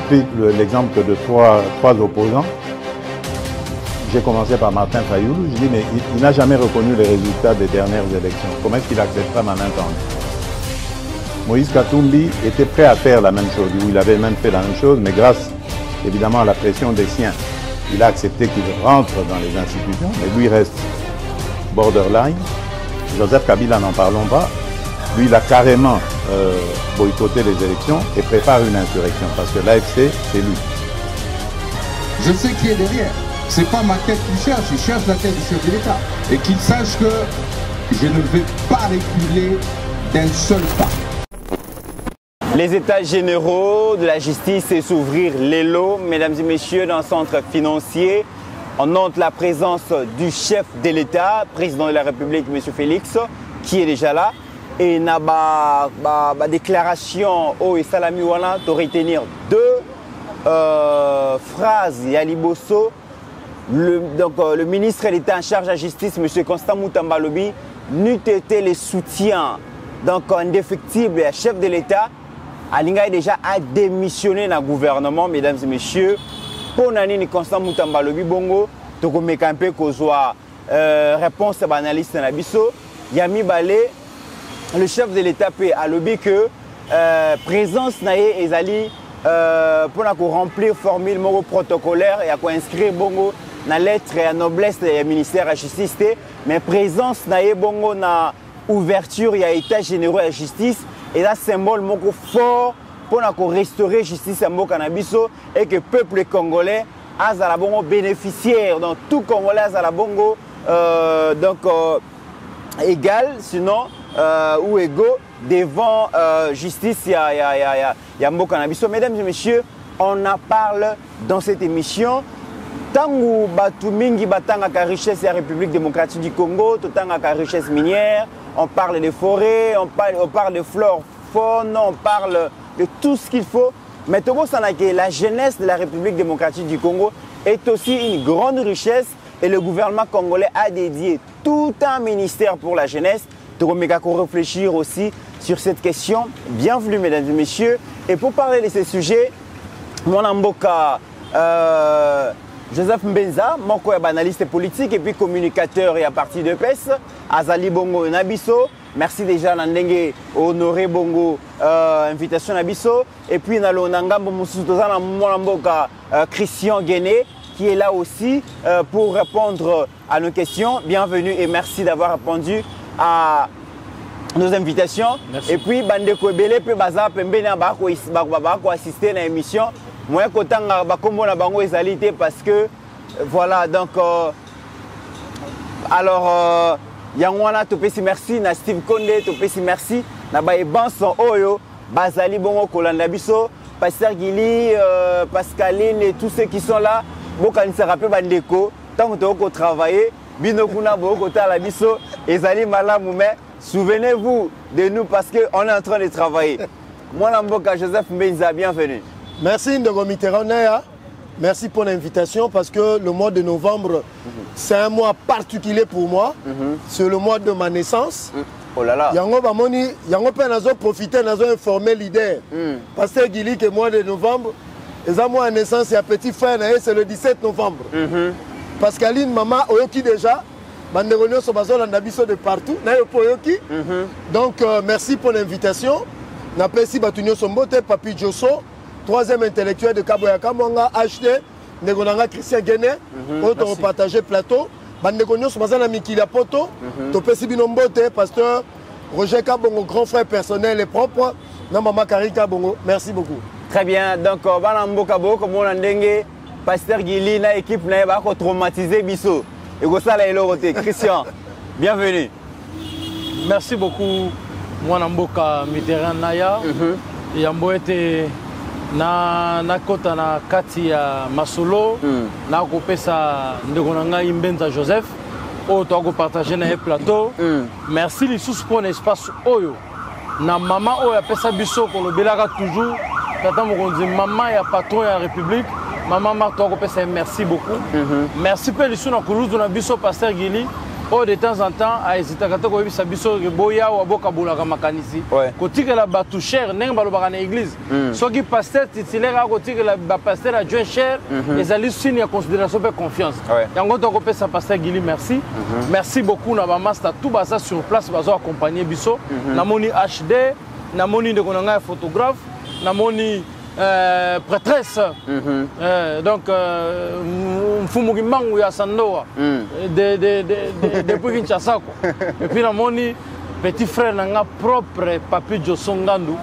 pris l'exemple de trois opposants. J'ai commencé par Martin Fayoulou. Je dis, mais il n'a jamais reconnu les résultats des dernières élections. Comment est-ce qu'il acceptera ma main tendue? Moïse Katumbi était prêt à faire la même chose. Il avait même fait la même chose, mais grâce évidemment à la pression des siens, il a accepté qu'il rentre dans les institutions, mais lui reste borderline. Joseph Kabila, n'en parlons pas. Lui, il a carrément boycotté les élections et prépare une insurrection parce que l'AFC, c'est lui. Je sais qui est derrière. C'est pas ma tête qu'il cherche, il cherche la tête du chef de l'État. Et qu'il sache que je ne vais pas reculer d'un seul pas. Les états généraux de la justice et s'ouvrir les lots, mesdames et messieurs, dans le centre financier. On note la présence du chef de l'État, président de la République, M. Félix, qui est déjà là. Et na déclaration au Salami Wana de retenir deux phrases. Yali Bosso, le ministre de l'État en charge de la justice, M. Constant Moutamba Lobi, n'eût été le soutien indéfectible à chef de l'État. Alinga déjà a démissionné dans le gouvernement, mesdames et messieurs. Pour Nani Constant Moutamba Lobi Bongo, toko mekampe kozwa réponse à l'analyste Nabiso, Yami Balé. Le chef de l'État a lobby que présence naïe ezali pour remplir formule moro protocolaire et à inscrire bongo na lettre et à noblesse du ministère de la justice, mais présence naïe bongo na ouverture ya état généraux de la justice et là symbole moko fort pour restaurer justice à Mokanabiso et que le peuple congolais a la bongo bénéficiaire donc tout congolais a la bongo égal sinon ou égaux devant justice ya Mokanabiso. Mesdames et messieurs, on en parle dans cette émission. Tangu batu mingi batanga ka richesse de la République démocratique du Congo, tanga ka richesse minière, on parle des forêts, on parle de flore, faune, on parle de tout ce qu'il faut. Mais la jeunesse de la République démocratique du Congo est aussi une grande richesse et le gouvernement congolais a dédié tout un ministère pour la jeunesse. Nous allons réfléchir aussi sur cette question. Bienvenue mesdames et messieurs. Et pour parler de ces sujets, mon amboka Joseph Mbenza, mon analyste politique et puis communicateur et à partir de PES, Azali Bongo Nabiso. Merci déjà Nandenge honoré Bongo invitation Nabiso. Et puis Nalonangambo Moussoutozana mon amboka Christian Guéné qui est là aussi pour répondre à nos questions. Bienvenue et merci d'avoir répondu à nos invitations. Merci. Et puis Bandeko Ebele pe baza pembeni bako assister à l'émission. Moi kotanga bakombo na bango ezalité parce que voilà donc alors yangwana topesi merci na Steve Konde topesi merci na ba ebanson oyo bazali bongo kolanda biso Pasteur Gili Pascaline et tous ceux qui sont là bokanisa rappel bandeko tant que tu travailler bino kuna boko tala biso ezali malamu mais souvenez-vous de nous parce que on est en train de travailler. Moi Namboka Joseph Mbenza, bienvenue. Merci Ndogo Mitterrand. Merci pour l'invitation parce que le mois de novembre c'est un mois particulier pour moi. C'est le mois de ma naissance. Oh là là. Yango bamoni yango pe nazo profiter nazo informer leader. Pasteur Gili que mois de novembre les amours à naissance et à petit frère c'est le 17 novembre. Pascaline, maman, Oyoki déjà, Banderonio Sobazo, Landabiso de partout, Nayopo Oyoki. Donc, merci pour l'invitation. Napesi Batunio Sombote, Papi Josso, troisième intellectuel de Kaboyaka, Monga, acheté, Negonanga Christian Guéné, autre partagé plateau. Banderonio Sobazo, Mikila Poto, Topesi Binombote, pasteur Roger Kabongo, grand frère personnel et propre, Namama Karika Bongo. Merci beaucoup. Très bien, donc, Banambo Kabo, comme on l'a dit. Pasteur Gili, na équipe na ba ko traumatiser biso. Et go sala eloroté. Christian, bienvenue. Merci beaucoup moi Namboka Mitterrand Naya. Yambo était na kota na kati ya Masolo na ko pesa ndeko nanga Mbenza Joseph o to ko partager na plateau. Merci les sous pour l'espace oyo. Na maman oyo pesa biso ko lobelaka toujours. Tata mo ko dit maman ya patron ya République. Maman Marto, merci beaucoup. Merci pour les sous dans Pasteur Gili. Oh, de temps en temps, à Ezitakato, il y a des boya ou aboka boulaka makanisi. Côté que la batou cher, n'est pas le église. Soit qui pasteur titulaire à côté que la pasteur adjoint cher, les alliés signent en considération de confiance. Et en gros, on peut ça pasteur Guili, merci. Merci beaucoup, na master tout ça sur place, bazo accompagner biso. Na moni HD, na moni de konanga photographe, na moni prêtresse. Donc, Mfumuki Mangu ya Sandoa depuis Kinshasa. Et puis, mon petit frère n'a propre papi Josongandu.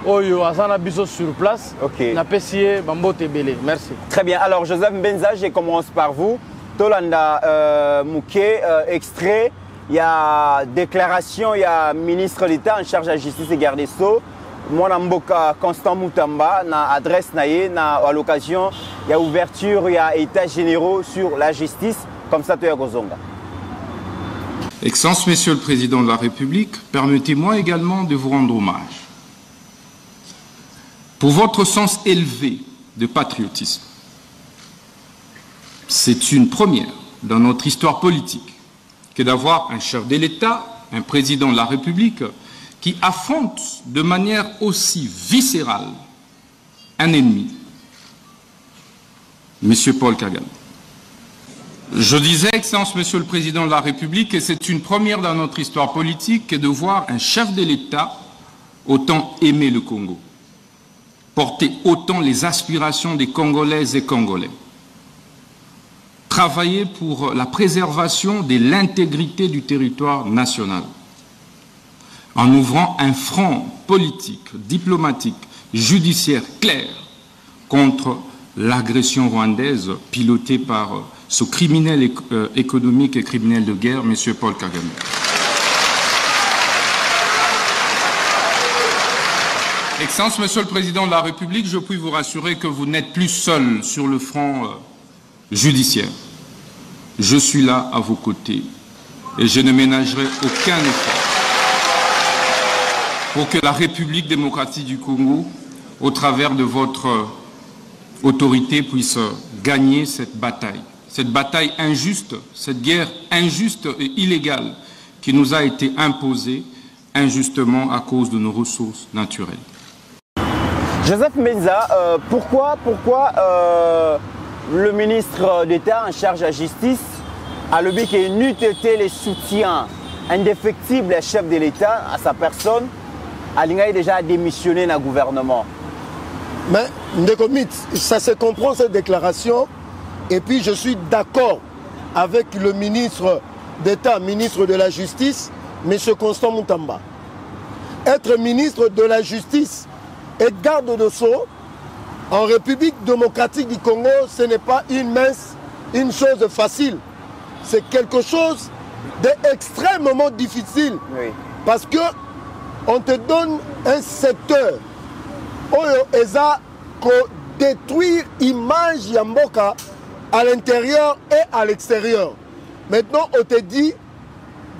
Oyo Asana Biso sur place. Na Pessier Bambote Belé. Merci. Très bien. Alors, Joseph Benza, je commence par vous. Tolanda Mouké, extrait. Il y a déclaration, il y a ministre d'État en charge de la justice et garde des Sceaux. Moi, Mboka Constant Moutamba, na adresse naïe, na à l'occasion, il y a ouverture, il y a états généraux sur la justice, comme ça, tu es à Gozonga. Excellence, Monsieur le Président de la République, permettez-moi également de vous rendre hommage pour votre sens élevé de patriotisme. C'est une première dans notre histoire politique que d'avoir un chef de l'État, un président de la République, qui affronte de manière aussi viscérale un ennemi, M. Paul Kagame. Je disais, Excellence, Monsieur le Président de la République, que c'est une première dans notre histoire politique que de voir un chef de l'État autant aimer le Congo, porter autant les aspirations des Congolaises et Congolais, travailler pour la préservation de l'intégrité du territoire national, en ouvrant un front politique, diplomatique, judiciaire clair contre l'agression rwandaise pilotée par ce criminel économique et criminel de guerre, M. Paul Kagame. Excellence, Monsieur le Président de la République, je puis vous rassurer que vous n'êtes plus seul sur le front judiciaire. Je suis là à vos côtés et je ne ménagerai aucun effort pour que la République démocratique du Congo, au travers de votre autorité, puisse gagner cette bataille injuste, cette guerre injuste et illégale qui nous a été imposée injustement à cause de nos ressources naturelles. Joseph Menza, pourquoi le ministre d'État en charge de la justice a le but qu'il n'eût été le soutien indéfectible du chef de l'État à sa personne? Alinga est déjà démissionné dans le gouvernement. Mais, Ndekomit, ça se comprend cette déclaration. Et puis, je suis d'accord avec le ministre d'État, ministre de la Justice, M. Constant Moutamba. Être ministre de la Justice et garde de Sceaux en République démocratique du Congo, ce n'est pas une chose facile. C'est quelque chose d'extrêmement difficile. Oui. Parce que on te donne un secteur où il faut détruire l'image Yamboka à l'intérieur et à l'extérieur. Maintenant, on te dit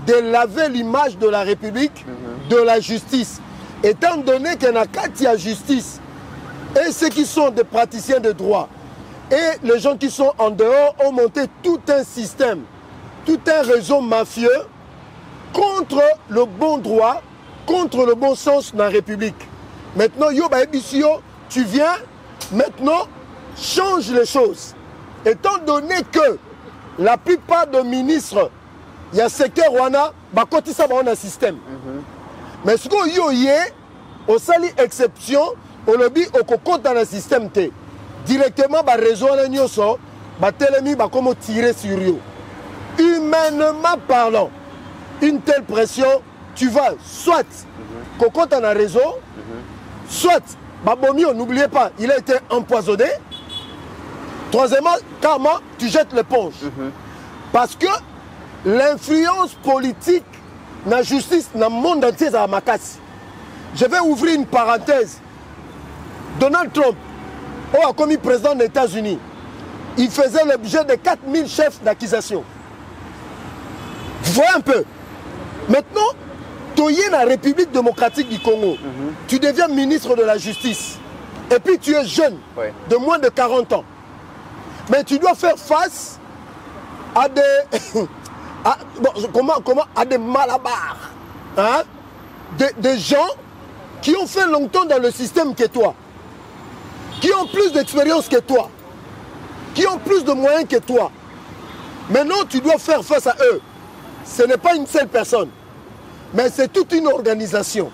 de laver l'image de la République, de la justice. Étant donné qu'il y a la justice et ceux qui sont des praticiens de droit et les gens qui sont en dehors ont monté tout un système, tout un réseau mafieux contre le bon droit, contre le bon sens dans la République. Maintenant, Yoba Ebisio, tu viens, maintenant, change les choses. Étant donné que la plupart des ministres, il y a un secteur Rwanda, bah, quand ça va, on a un système. Mais ce qu'on y est, on sali exception, on le dit, on compte dans le système. Directement, bah, réseau, bah, télémi, bah, comment tirer sur eux. Humainement parlant, une telle pression, tu vas soit qu'on compte dans un réseau, soit, bah, Bomio, n'oubliez pas, il a été empoisonné. Troisièmement, carrément, tu jettes l'éponge. Parce que l'influence politique dans la justice, dans le monde entier, c'est à Makassi. Je vais ouvrir une parenthèse. Donald Trump, qui a commis président des États-Unis, il faisait l'objet de 4000 chefs d'accusation. Vous voyez un peu. Maintenant, tu es dans la République démocratique du Congo. Tu deviens ministre de la Justice. Et puis tu es jeune, de moins de 40 ans. Mais tu dois faire face à à des malabars, hein? Des gens qui ont fait longtemps dans le système que toi, qui ont plus d'expérience que toi, qui ont plus de moyens que toi. Maintenant, tu dois faire face à eux. Ce n'est pas une seule personne, mais c'est toute une organisation.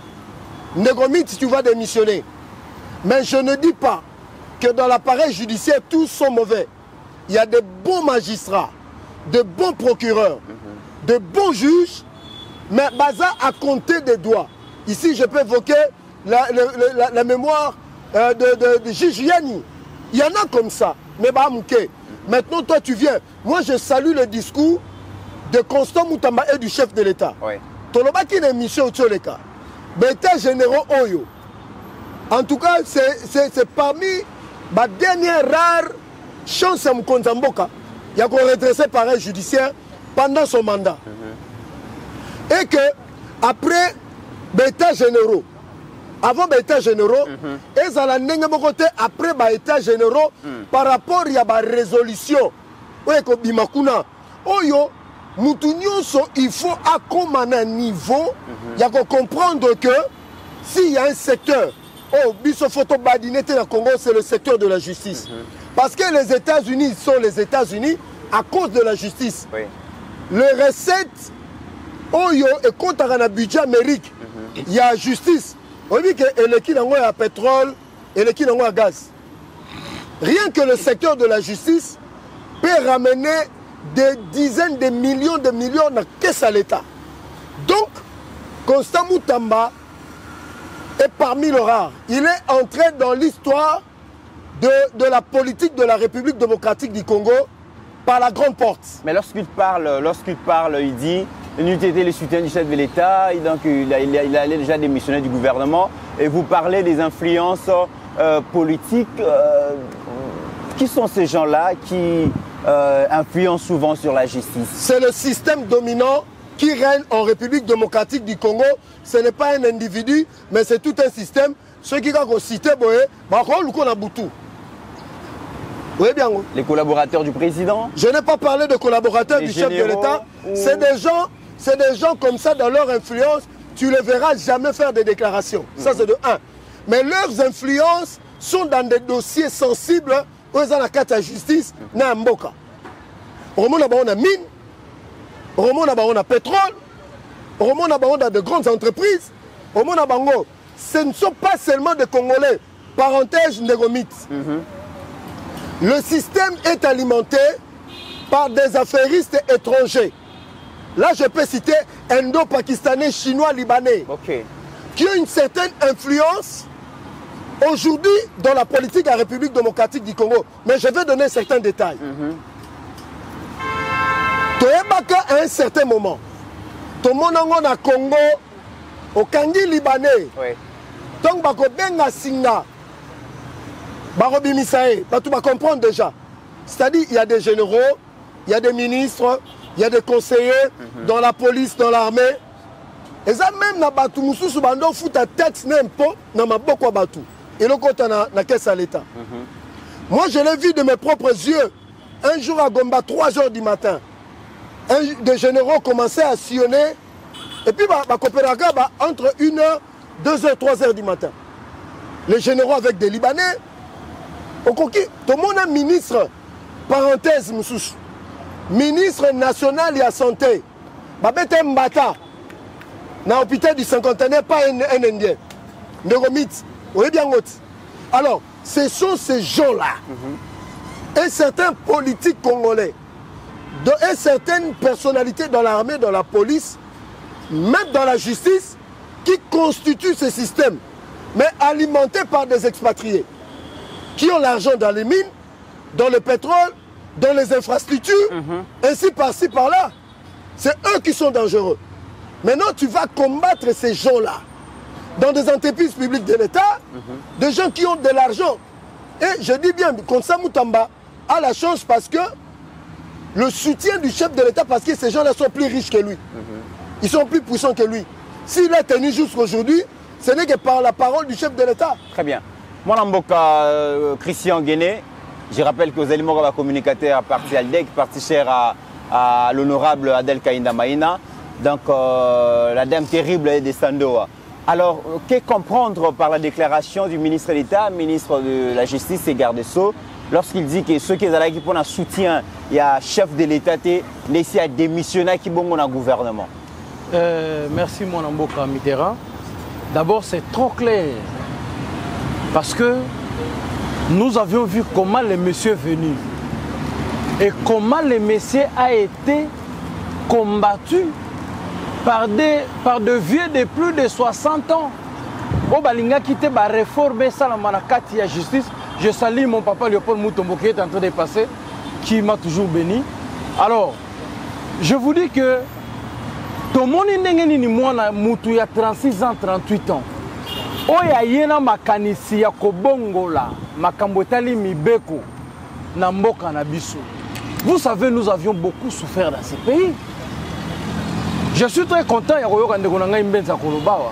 Négomite, tu vas démissionner. Mais je ne dis pas que dans l'appareil judiciaire, tous sont mauvais. Il y a de bons magistrats, de bons procureurs, de bons juges, mais Baza a compté des doigts. Ici, je peux évoquer la mémoire de juge Yani. Il y en a comme ça. Mais Bahamouké, maintenant, toi, tu viens. Moi, je salue le discours de Constant Moutamba et du chef de l'État. Tolobaki n'est mission au Tcholeka. L'état généraux Oyo. En tout cas, c'est parmi ma dernière rare chance à Mkonzamboka. Il y a qu'on redressé pareil judiciaire pendant son mandat. Et que, après l'état généraux, avant les états généraux, et à la côté après les états généraux, par rapport à la résolution, Oyo, il faut à un niveau, il y a qu'on comprendre que s'il y a un secteur, Biso Photo Badinete na Congo, c'est le secteur de la justice. Parce que les États-Unis sont les États-Unis à cause de la justice. Les recettes, Oyo et contre un budget américain, il y a justice. On dit que l'équipe a pétrole et l'équipe a gaz. Rien que le secteur de la justice peut ramener des dizaines de millions dans la caisse à l'État. Donc, Constant Moutamba est parmi les rares. Il est entré dans l'histoire de la politique de la République démocratique du Congo par la grande porte. Mais lorsqu'il parle, il dit il était le soutien du chef de l'État, donc il allait déjà démissionner du gouvernement. Et vous parlez des influences politiques. Qui sont ces gens-là qui influencent souvent sur la justice? C'est le système dominant qui règne en République démocratique du Congo. Ce n'est pas un individu, mais c'est tout un système. Ceux qui ont cité, les collaborateurs du président? Je n'ai pas parlé de collaborateurs du chef de l'État. C'est des gens comme ça, dans leur influence, tu ne les verras jamais faire des déclarations. Ça, c'est de 1. Mais leurs influences sont dans des dossiers sensibles où ils ont la carte à justice, na mboka. On a mine, on a pétrole, on a de grandes entreprises, ce ne sont pas seulement des Congolais. Parenthèse négomite. Le système est alimenté par des affairistes étrangers. Là, je peux citer Indo-Pakistanais, Chinois, Libanais, qui ont une certaine influence aujourd'hui dans la politique de la République démocratique du Congo. Mais je vais donner certains détails. Toyebaka, à un certain moment, tout le monde a Congo, au Kangi Libanais, donc bako benga singa, bako bimisae, tu vas comprendre déjà. C'est-à-dire, il y a des généraux, il y a des ministres, il y a des conseillers dans la police, dans l'armée. Et ça même na batu mususu bando futa tête n'importe na maboko batu. Et le côté na caisse à l'État. Moi, je l'ai vu de mes propres yeux. Un jour à Gomba, 3 h du matin, des généraux commençaient à sillonner. Et puis, entre 1 h, 2 h, 3 h du matin. Les généraux avec des Libanais. Tout le monde est ministre, parenthèse, ministre national et à santé. Babete Mbata, dans l'hôpital du cinquantenaire, pas un Indien. Négomite. Alors, ce sont ces gens-là, et certains politiques congolais, et certaines personnalités dans l'armée, dans la police, même dans la justice, qui constituent ce système, mais alimentés par des expatriés, qui ont l'argent dans les mines, dans le pétrole, dans les infrastructures, ainsi par-ci, par-là. C'est eux qui sont dangereux. Maintenant, tu vas combattre ces gens-là dans des entreprises publiques de l'État, des gens qui ont de l'argent. Et je dis bien, Constant Moutamba a la chance parce que le soutien du chef de l'État, parce que ces gens-là sont plus riches que lui. Ils sont plus puissants que lui. S'il est tenu jusqu'aujourd'hui, ce n'est que par la parole du chef de l'État. Très bien. Moi, Christian Guéné, je rappelle que vous allez communicateur parti Aldec, parti cher à l'honorable Adel Kainda Maïna, donc la dame terrible des Sandoa. Alors, que comprendre par la déclaration du ministre d'État, ministre de la Justice et garde des Sceaux, lorsqu'il dit que ceux qui ont pour un soutien, il y a chef de l'État qui a démissionné qui bon au gouvernement. Merci mon Mboka Mitterrand. D'abord, c'est trop clair. Parce que nous avions vu comment le monsieur est venu. Et comment le monsieur a été combattu par des vieux de plus de 60 ans. Au Balinga qui était réformer ça dans la justice. Je salue mon papa Léopold Moutombo qui est en train de passer, qui m'a toujours béni. Alors, je vous dis que tout le monde il y a 36 ans, 38 ans. Oya yena makanisi ya kobongola, makambotali mibeko, na mboka na biso. Vous savez, nous avions beaucoup souffert dans ces pays. Je suis très content ya koyoka ndeko na ngai mbenza kolobawa.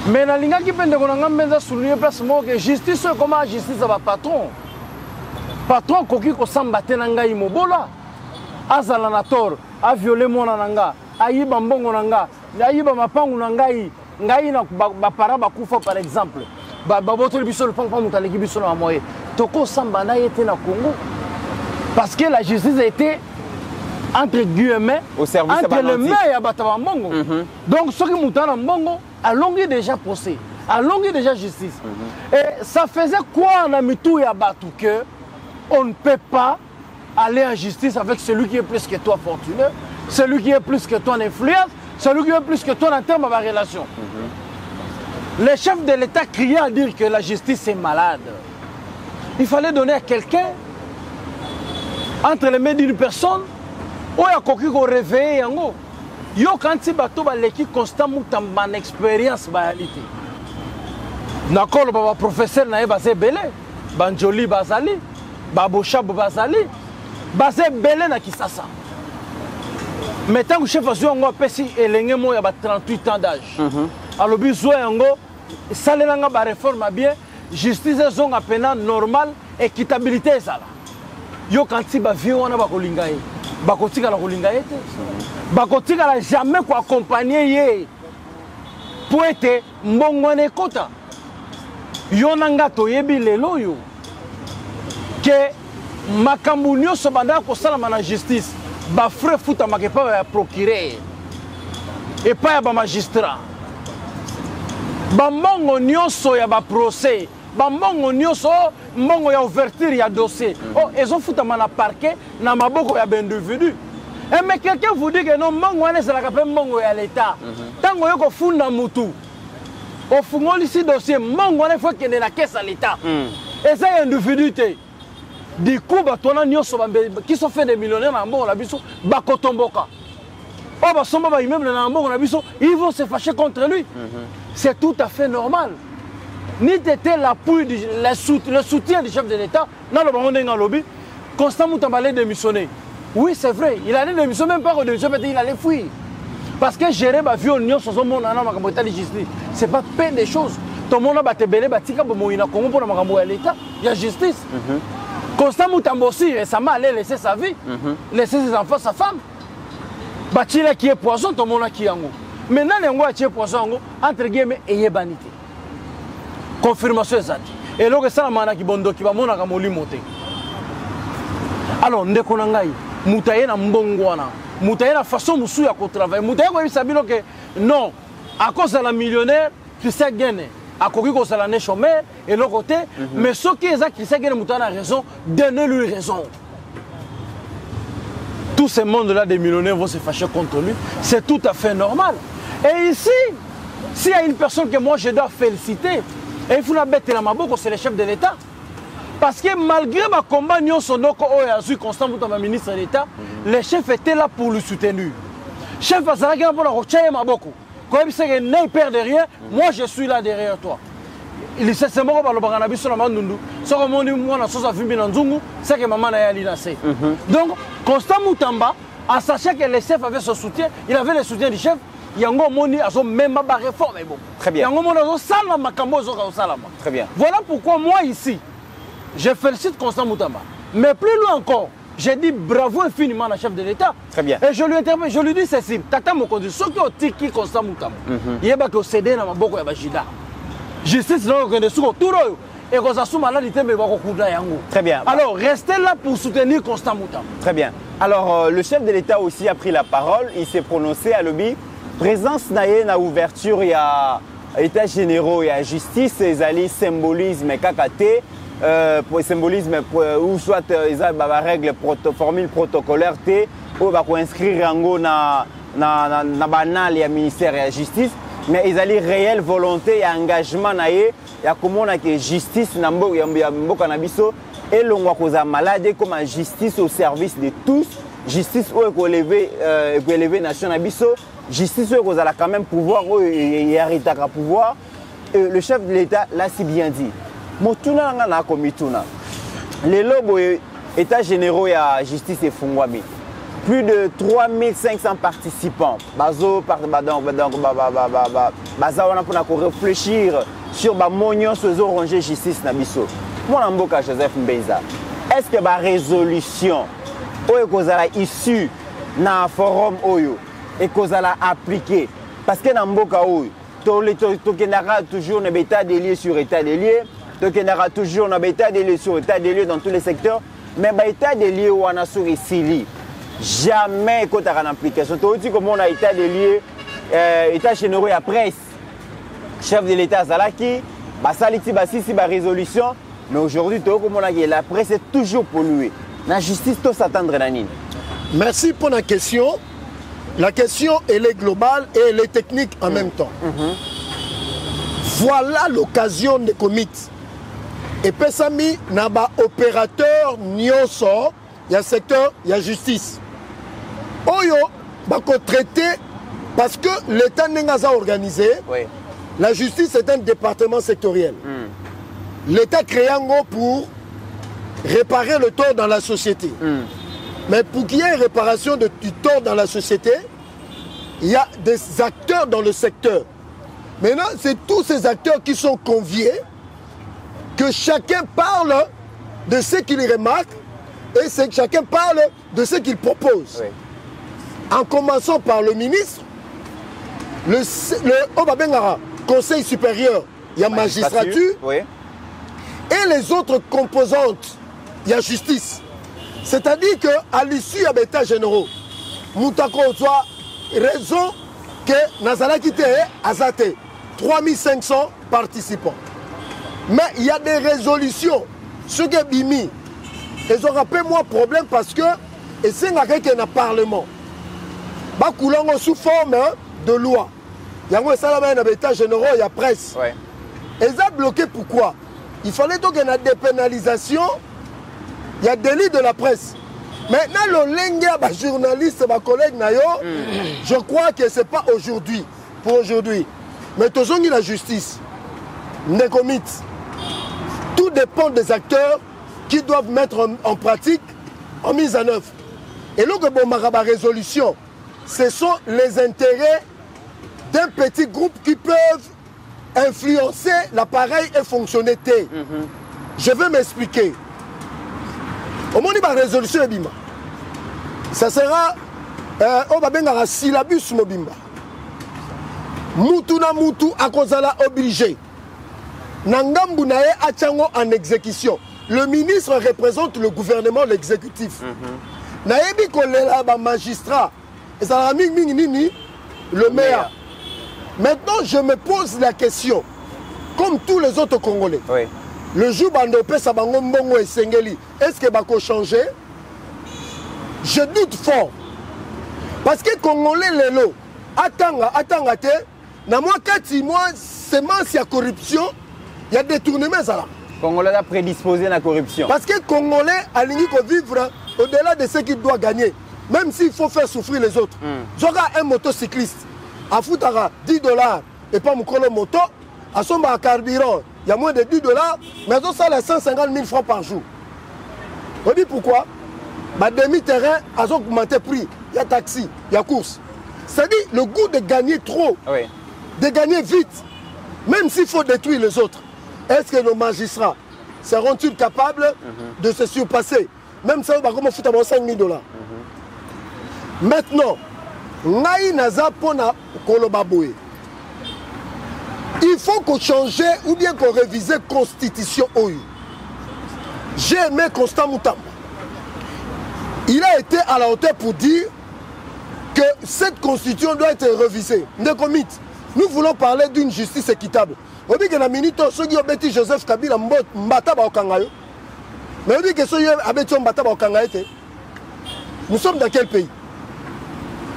Mais na linga ki pende ko na ngai mbenza souligner place mo que justice comment justice va patron. Patron koki ko samba te na ngai mobola. Azala na tor, a violer mona nanga, ayiba mbongo nanga, ayiba mapangu na ngai. Ngai na bapara bakufa par exemple. Babotoli biso le pangpa mutaleki biso na moye. Toko samba na yete na Congo. Parce que la justice a été entre guillemets au service entre les mains et Abatava Mbongo. Donc ceux qui moutana Mbongo allongé déjà procès, allongé déjà justice. Et ça faisait quoi en Amitou et Abatou que on ne peut pas aller en justice avec celui qui est plus que toi fortuné, celui qui est plus que toi en influence, celui qui est plus que toi en termes de relation. Les chefs de l'État criaient à dire que la justice est malade. Il fallait donner à quelqu'un entre les mains d'une personne où il y a quelqu'un qui réveille. Il y a quelqu'un constamment en expérience. D'accord, le professeur n'a pas belé, Banjoli Bazali, Babochab Bazali, Bazé belé na Kisasa. Mais tant que le chef a joué, il a 38 ans d'âge. Alors, il a une réforme bien, justice est un peine normale, équitabilité. Il y a quand il y a il n'a jamais accompagné pour être mbongwane kota. Yonanga toyebi lelo yo que makambu nyonso banda ko sala na justice ba frais futa makepa ya procureur et pas ya ba magistrat. Ba mbongo nyonso ya ba procès, ba mbongo nyonso mbongo ya ouverture ya dossier. Oh, ils ont futa na parquet na maboko ya individu. Mais quelqu'un vous dit que non, mbongo wana c'est la kapé mbongo ya l'état. Tango yoko funda mutu. Au fond, ici dossier, mbongo wana faut qu'il y ait la caisse à l'état. Et ça y a individu. Du coup, qui sont fait des millionnaires dans le monde, ils vont se fâcher contre lui. C'est tout à fait normal. Ni t'étais l'appui, le soutien du chef de l'État, dans le monde de lobby, constamment t'emballer démissionner. Oui, c'est vrai, il allait démissionner, même pas au démission, il allait fuir. Parce que gérer ma vie au Nyon, ce n'est pas peine des choses. Tout le monde a battu Bélé, Batika, Bomoïna, Congo pour l'État, il y a justice. Constant Moutambosi, récemment, allait laisser sa vie, laisser ses enfants, sa femme. Batila qui est poison, tout le monde qui est en haut. Maintenant, les gens qui est poison, entre guillemets, et banité. Confirmation exacte. Et là, ça, la qui bondo qui va monter. Alors, nous avons Moutaye na mbongwana. Moutaye na façon moussou ya travailler. Moutaye ko bisabino que non, à cause de la millionnaire, qui s'est gagné. À cause de la chômeur et l'autre côté, mais ceux qui s'est gagné Moutaye a raison, donnez-lui raison. Tout ce monde-là des millionnaires vont se fâcher contre lui. C'est tout à fait normal. Et ici, s'il y a une personne que moi je dois féliciter, et il faut la bête la maboko, c'est le chef de l'État. Parce que malgré ma combat, nous sommes constant pour ministre de l'État, les chefs étaient là pour le soutenir. Chef Azaraki pour la rocher maboko. Quand il sait qu'il n'est pas derrière, moi je suis là derrière toi. Il sait c'est moi le baganabi sur la mandundu. Ce que moi moi na sosa fimbi na nzungu, c'est que maman na yali na se. Donc Constant Moutamba, en sachant que le chef avait son soutien, il avait le soutien du chef. Yango moni azo même ba réforme bon. Très bien. Yango moni azo salama makambo zo ka salama. Très bien. Voilà pourquoi moi ici je félicite Constant Moutamba. Mais plus loin encore, j'ai dit bravo infiniment à chef de l'État. Très bien. Et je lui interpelle, je lui dis ceci, Tata Mokonzi, ceux qui ont tiki Constant Moutambo, il y a qui ont cédé dans ma boko ya bajida. Justice là on est sur tout et qu'on s'assume à l'alité mais yango. Très bien. Alors restez là pour soutenir Constant Moutambo. Très bien. Alors le chef de l'État aussi a pris la parole, il s'est prononcé à l'objet présence naïe na ouverture il y a états généraux, il y a justice, ils allaient symbolisme kakate. Pour symbolisme ou soit ils ont des règles formule protocolaire ou va inscrire yango na banal ya ministère de la justice mais ils allaient réelle volonté et engagement na ye ya comment na que justice na mboka na biso et longwa koza malade comme justice au service de tous justice ou élever nation na biso justice ou koza quand même pouvoir ou yaritaka pouvoir le chef de l'État l'a si bien dit. Motuna na komituna. Les lobo états généraux et la justice et fungwami. Plus de 3500 participants. Bazo wana pour réfléchir sur ba moyen sozo ranger justice na biso. Mon amboka Joseph Mbenza. Est-ce que ba résolution oyo kozala issue na forum oyo et kozala appliqué parce que na mboka oyo tokendaka toujours na état des lieux sur état des lieux. Donc il y aura toujours un état des lieux sur état des lieux dans tous les secteurs. Mais l'état des lieux où on a sur ici, jamais quand on a une application. Tu dis comment on a état des lieux, état généraux et presse. Chef de l'État Zalaki, Basaliti Basisi, résolution. Mais aujourd'hui, la presse est toujours polluée. La justice, tout s'attendre à nini. Merci pour la question. La question, elle est globale et elle est technique en même temps. Voilà l'occasion de commit. Et pesami naba opérateur nyonso, il y a secteur, il y a justice. Oyo, bako traité parce que l'État n'a pas organisé. Oui. La justice est un département sectoriel. L'État crée un go pour réparer le tort dans la société. Mais pour qu'il y ait une réparation du tort dans la société, il y a des acteurs dans le secteur. Maintenant, c'est tous ces acteurs qui sont conviés, que chacun parle de ce qu'il remarque et que chacun parle de ce qu'il propose. Oui. En commençant par le ministre, le Conseil supérieur, il y a magistrature, oui. Et les autres composantes, il y a justice. C'est-à-dire qu'à l'issue, il y a des états généraux. Moutako soit raison que Nazala Kite Azate. 3500 participants. Mais il y a des résolutions. Ce qui est bimi, ils ont rappelé moi problème parce que c'est un parlement. Bakoulango sous forme de loi. Il y a un état généraux, il y a presse. Ouais. Ils ont bloqué pourquoi? Il fallait donc qu'il y ait une dépénalisation. Il y a délit de la presse. Maintenant, le lengue, journaliste, ma collègue Nayo, je crois que ce n'est pas aujourd'hui. Pour aujourd'hui. Mais toujours la justice, tout dépend des acteurs qui doivent mettre en pratique, en mise en œuvre. Et là, la résolution, ce sont les intérêts d'un petit groupe qui peuvent influencer l'appareil et fonctionner. Je vais m'expliquer. Au moment où la résolution est bimba, ça sera un syllabus mobimba. Moutou na moutou akozala obligé. Nangambu nae achango en exécution. Le ministre représente le gouvernement, l'exécutif. Naebi kolela ba magistrat. Et ça a mis le maire. Maintenant, je me pose la question, comme tous les autres Congolais. Oui. Le jour bandopé sabango mbongo et sengeli, est-ce que bako changer? Je doute fort. Parce que Congolais lelo atanga te. Na moi, c'est il y a corruption, il y a détournement. Congolais a prédisposé à la corruption. Parce que Congolais a vivre au-delà de ce qu'il doit gagner, même s'il faut faire souffrir les autres. J'aurai un motocycliste, à foutre $10 et pas mon moto, à son carburant, il y a moins de $10, mais ça a 150 000 francs par jour. On dit pourquoi? Demi-terrain a augmenté le prix, il y a taxi, il y a course. C'est-à-dire le goût de gagner trop. Oui. De gagner vite, même s'il faut détruire les autres. Est-ce que nos magistrats seront-ils capables de se surpasser? même ça va comme foutre 5 000 $. Maintenant, ngai naza pona koloba boye. Il faut qu'on change ou bien qu'on révise la constitution OU. J'ai aimé Constant Moutamba. Il a été à la hauteur pour dire que cette constitution doit être révisée. Nous voulons parler d'une justice équitable. On dit que la minute, ceux qui ont bêti Joseph Kabila, Mbata Baokangayo. Mais on dit que ceux qui ont bêti Mbata Baokangayo, nous sommes dans quel pays?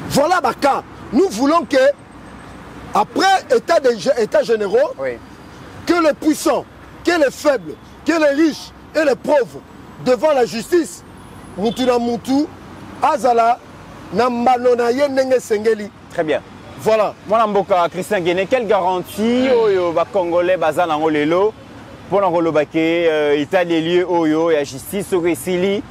Voilà le cas. Nous voulons que, après état généraux, oui, que les puissants, que les faibles, que les riches et les pauvres, devant la justice, Moutouna Moutou, Azala, Namanonaye Nenge Sengeli. Très bien. Voilà. Moi, Mboka, Christian Guéné, quelle garantie aux Congolais basés dans Lelo pour l'Angolobake, état des lieux, Oyo, et la justice, au Sili,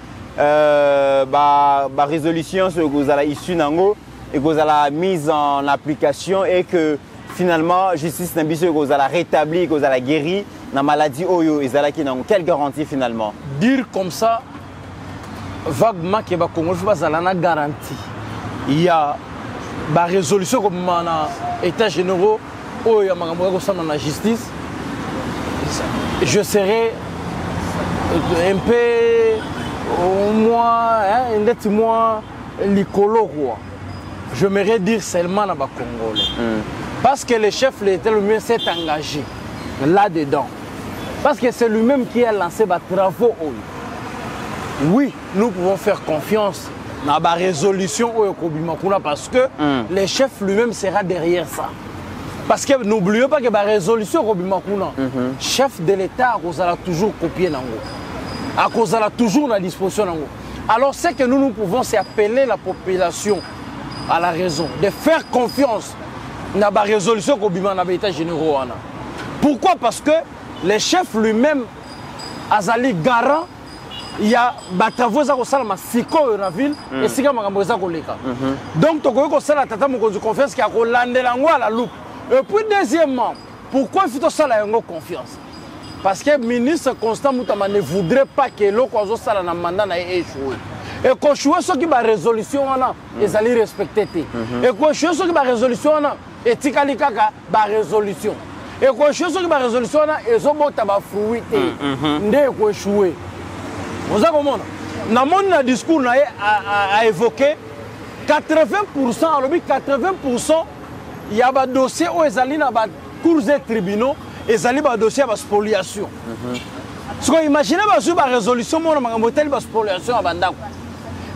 résolution sur la issue Nango et que la mise en application et que finalement, justice n'a pas la rétabli, que la guéri, la maladie Oyo, et quelle garantie finalement? Dire comme ça, vaguement que les Congolais ne sont pas garantie. Il y a une résolution comme l'État général, où il y a la justice. Je serais un peu, au moins, l'écolo. J'aimerais dire seulement dans les Congolais. Parce que le chef de l'État lui-même s'est engagé là-dedans. Parce que c'est lui-même qui a lancé les travaux. Oui, nous pouvons faire confiance dans la résolution parce que le chef lui-même sera derrière ça. Parce que n'oubliez pas que la résolution le chef de l'État a toujours copié. A toujours la disposition. Alors ce que nous pouvons, c'est appeler la population à la raison, de faire confiance dans la résolution dans l'État général. Pourquoi? Parce que le chef lui-même a garant. Il y a des travaux qui sont dans la ville et qui sont dans la ville. Donc, tu as confiance qui a la loupe. Et puis, deuxièmement, pourquoi il faut que confiance? Parce que le ministre Constant Moutamba ne voudrait pas que l'autre soit dans le mandat ait échoué. Et quand je suis sur la résolution, ils allaient respecter. Et quand je suis sur la résolution, ils allaient la résolution. Et quand je suis sur la résolution, ils ont fruit. Ils ont échoué. Vous avez compris? Dans mon discours, a évoqué 80%, alors 80%, il y a des dossiers où ils allaient dans les cours et tribunaux, ils allaient dans des dossiers de spoliation. Imaginez la résolution, il y a une spoliation à Bandako.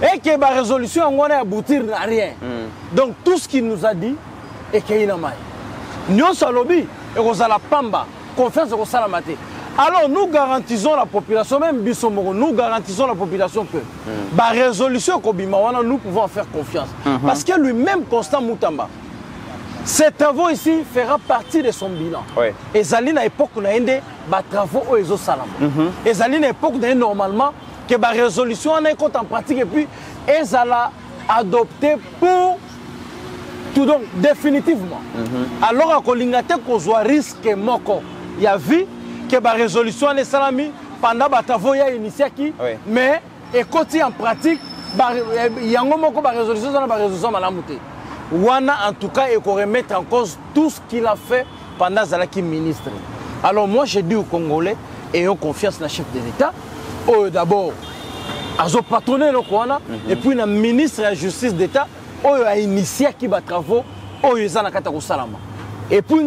Et que la résolution a abouti à rien. Donc tout ce qu'il nous a dit est qu'il y a un maille. Nous sommes lobby et nous avons la pamba, confiance au salamate. Alors nous garantissons la population, même Bissomoro, nous garantissons la population que la résolution Kobimawana, nous pouvons faire confiance. Parce que lui-même, Constant Moutamba, ces travaux ici fera partie de son bilan. Et Zali, à l'époque, on a des travaux au Ezo Salam. Et Zali, à l'époque, normalement, que la résolution en est en pratique et puis ils allaient adopter pour tout donc définitivement. Alors à Kolingate qu'on soit risque moko, il y a vu que la résolution est salami pendant que travaux y a initié qui, mais et côté en pratique, il y a un moment que la résolution est la résolution malamouté. Wana en tout cas et qu'on remette en cause tout ce qu'il a fait pendant Zalaki ministre. Alors moi je dis aux Congolais ayons confiance dans le chef de l'État. D'abord, ils ont patronné le Kouana, et puis le ministre de la Justice d'État a initié qui va travaux, et puis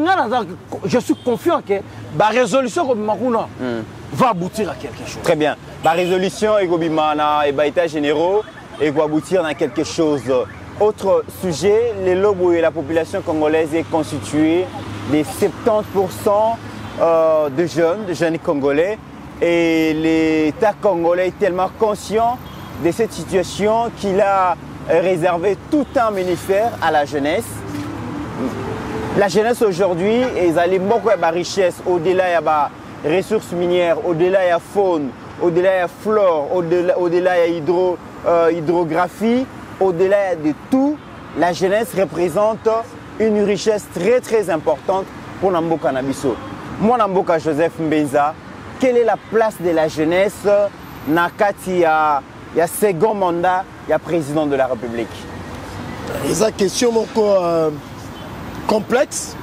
je suis confiant que la résolution va aboutir à quelque chose. Très bien. La résolution et l'État généraux va aboutir à quelque chose. Autre sujet, les lobes et la population congolaise est constituée de 70% de jeunes congolais. Et l'État congolais est tellement conscient de cette situation qu'il a réservé tout un ministère à la jeunesse. La jeunesse aujourd'hui, ils ont beaucoup de richesses. Au-delà, il y a des ressources minières, au-delà, il y a faune, au-delà, il y a flore, au-delà, il y a hydrographie. Au-delà de tout, la jeunesse représente une richesse très très importante pour Namboka Nabiso. Moi, Namboka Joseph Mbenza, quelle est la place de la jeunesse Nakati il y a second mandat, il y a président de la République. C'est une question complexe.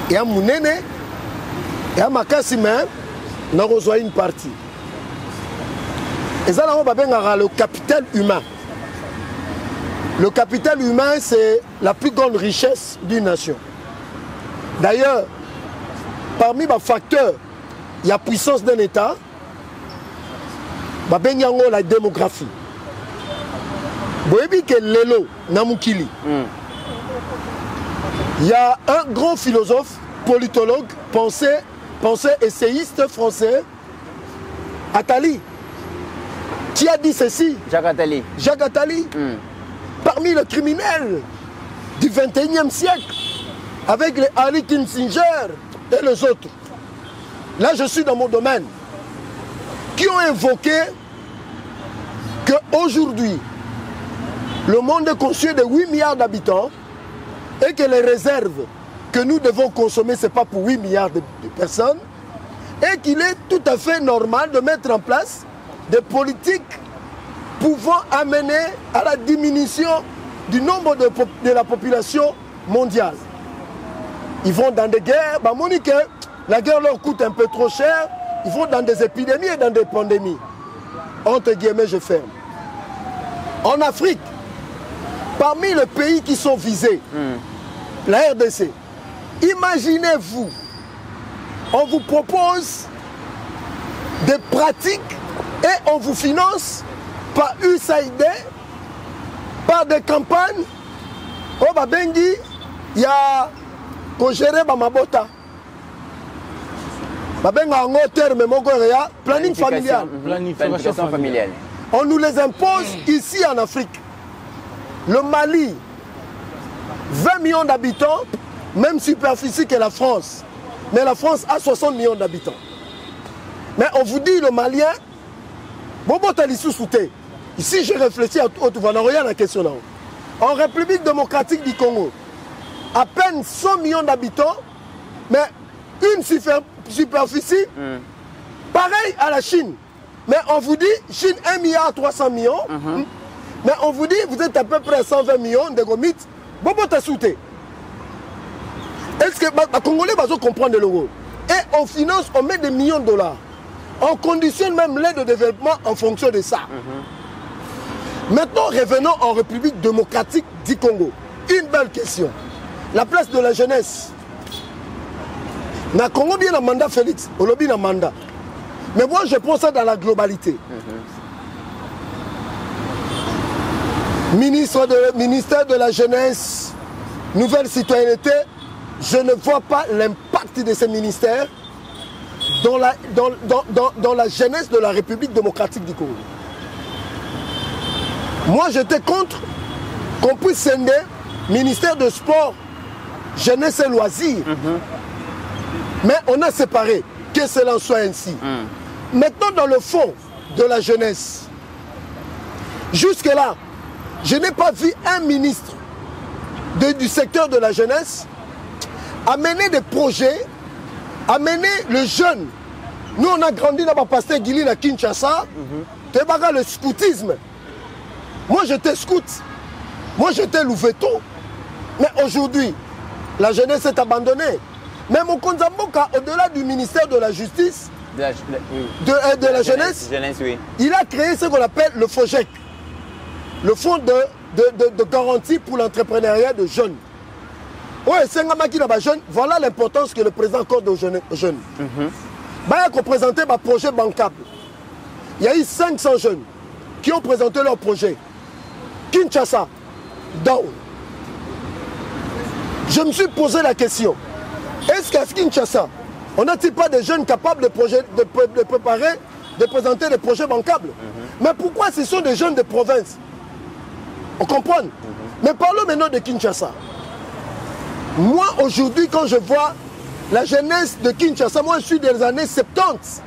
Il y a mon aîné, il y a ma casse même, on a rejoint une partie. Et ça, on va le capital humain. Le capital humain, c'est la plus grande richesse d'une nation. D'ailleurs, parmi les facteurs, il y a la puissance d'un État, la démographie. Vous voyez que Lelo Namukili, il y a un grand philosophe, politologue, penseur, essayiste français, Attali, qui a dit ceci. Jacques Attali. Jacques Attali, parmi les criminels du 21e siècle, avec les Henry Kissinger et les autres. Là, je suis dans mon domaine. Qui ont invoqué qu'aujourd'hui, le monde est constitué de 8 milliards d'habitants et que les réserves que nous devons consommer, ce n'est pas pour 8 milliards de personnes et qu'il est tout à fait normal de mettre en place des politiques pouvant amener à la diminution du nombre de la population mondiale. Ils vont dans des guerres, Monique, la guerre leur coûte un peu trop cher, ils vont dans des épidémies et dans des pandémies. Entre guillemets, je ferme. En Afrique, parmi les pays qui sont visés, la RDC, imaginez-vous, on vous propose des pratiques et on vous finance par USAID, par des campagnes, au Babengi, il y a Kogéré Bamabota. Babenga en haut terme, planning familial. Planification familiale. On nous les impose ici en Afrique. Le Mali, 20 millions d'habitants, même superficie que la France. Mais la France a 60 millions d'habitants. Mais on vous dit, le Malien, ici je réfléchis à tout, rien la question là. En République démocratique du Congo, à peine 100 millions d'habitants, mais une superficie pareille à la Chine. Mais on vous dit, Chine 1 milliard 300 millions, mais on vous dit, vous êtes à peu près 120 millions de gomites, est-ce que les Congolais vont comprendre l'euro? Et on finance, on met des millions de dollars. On conditionne même l'aide de développement en fonction de ça. Maintenant, revenons en République démocratique du Congo. Une belle question. La place de la jeunesse. Na Congo bien un mandat Félix, au lobby un mandat. Mais moi je prends ça dans la globalité. Ministère de la jeunesse, nouvelle citoyenneté, je ne vois pas l'impact de ces ministères dans la jeunesse de la République démocratique du Congo. Moi j'étais contre qu'on puisse scinder ministère de sport, jeunesse et loisirs. Mais on a séparé, que cela en soit ainsi. Maintenant, dans le fond de la jeunesse, jusque-là, je n'ai pas vu un ministre du secteur de la jeunesse amener des projets, amener le jeune. Nous, on a grandi dans ma pasteur Guili à Kinshasa, le scoutisme. Moi, j'étais scout. Moi, j'étais louveteau. Mais aujourd'hui, la jeunesse est abandonnée. Mais mon Konzamboka, au-delà du ministère de la Justice, de la jeunesse, oui. Il a créé ce qu'on appelle le FOGEC, le Fonds de garantie pour l'entrepreneuriat de jeunes. Ouais, c'est un jeune. Voilà l'importance que le président accorde aux jeunes. Il a présenté un projet bancable. Il y a eu 500 jeunes qui ont présenté leur projet. Kinshasa, down. Je me suis posé la question. Est-ce qu'à Kinshasa, on n'a-t-il pas des jeunes capables de préparer, de présenter des projets bancables? Mais pourquoi ce sont des jeunes de province? On comprend? Mais parlons maintenant de Kinshasa. Moi, aujourd'hui, quand je vois la jeunesse de Kinshasa, moi, je suis des années 70.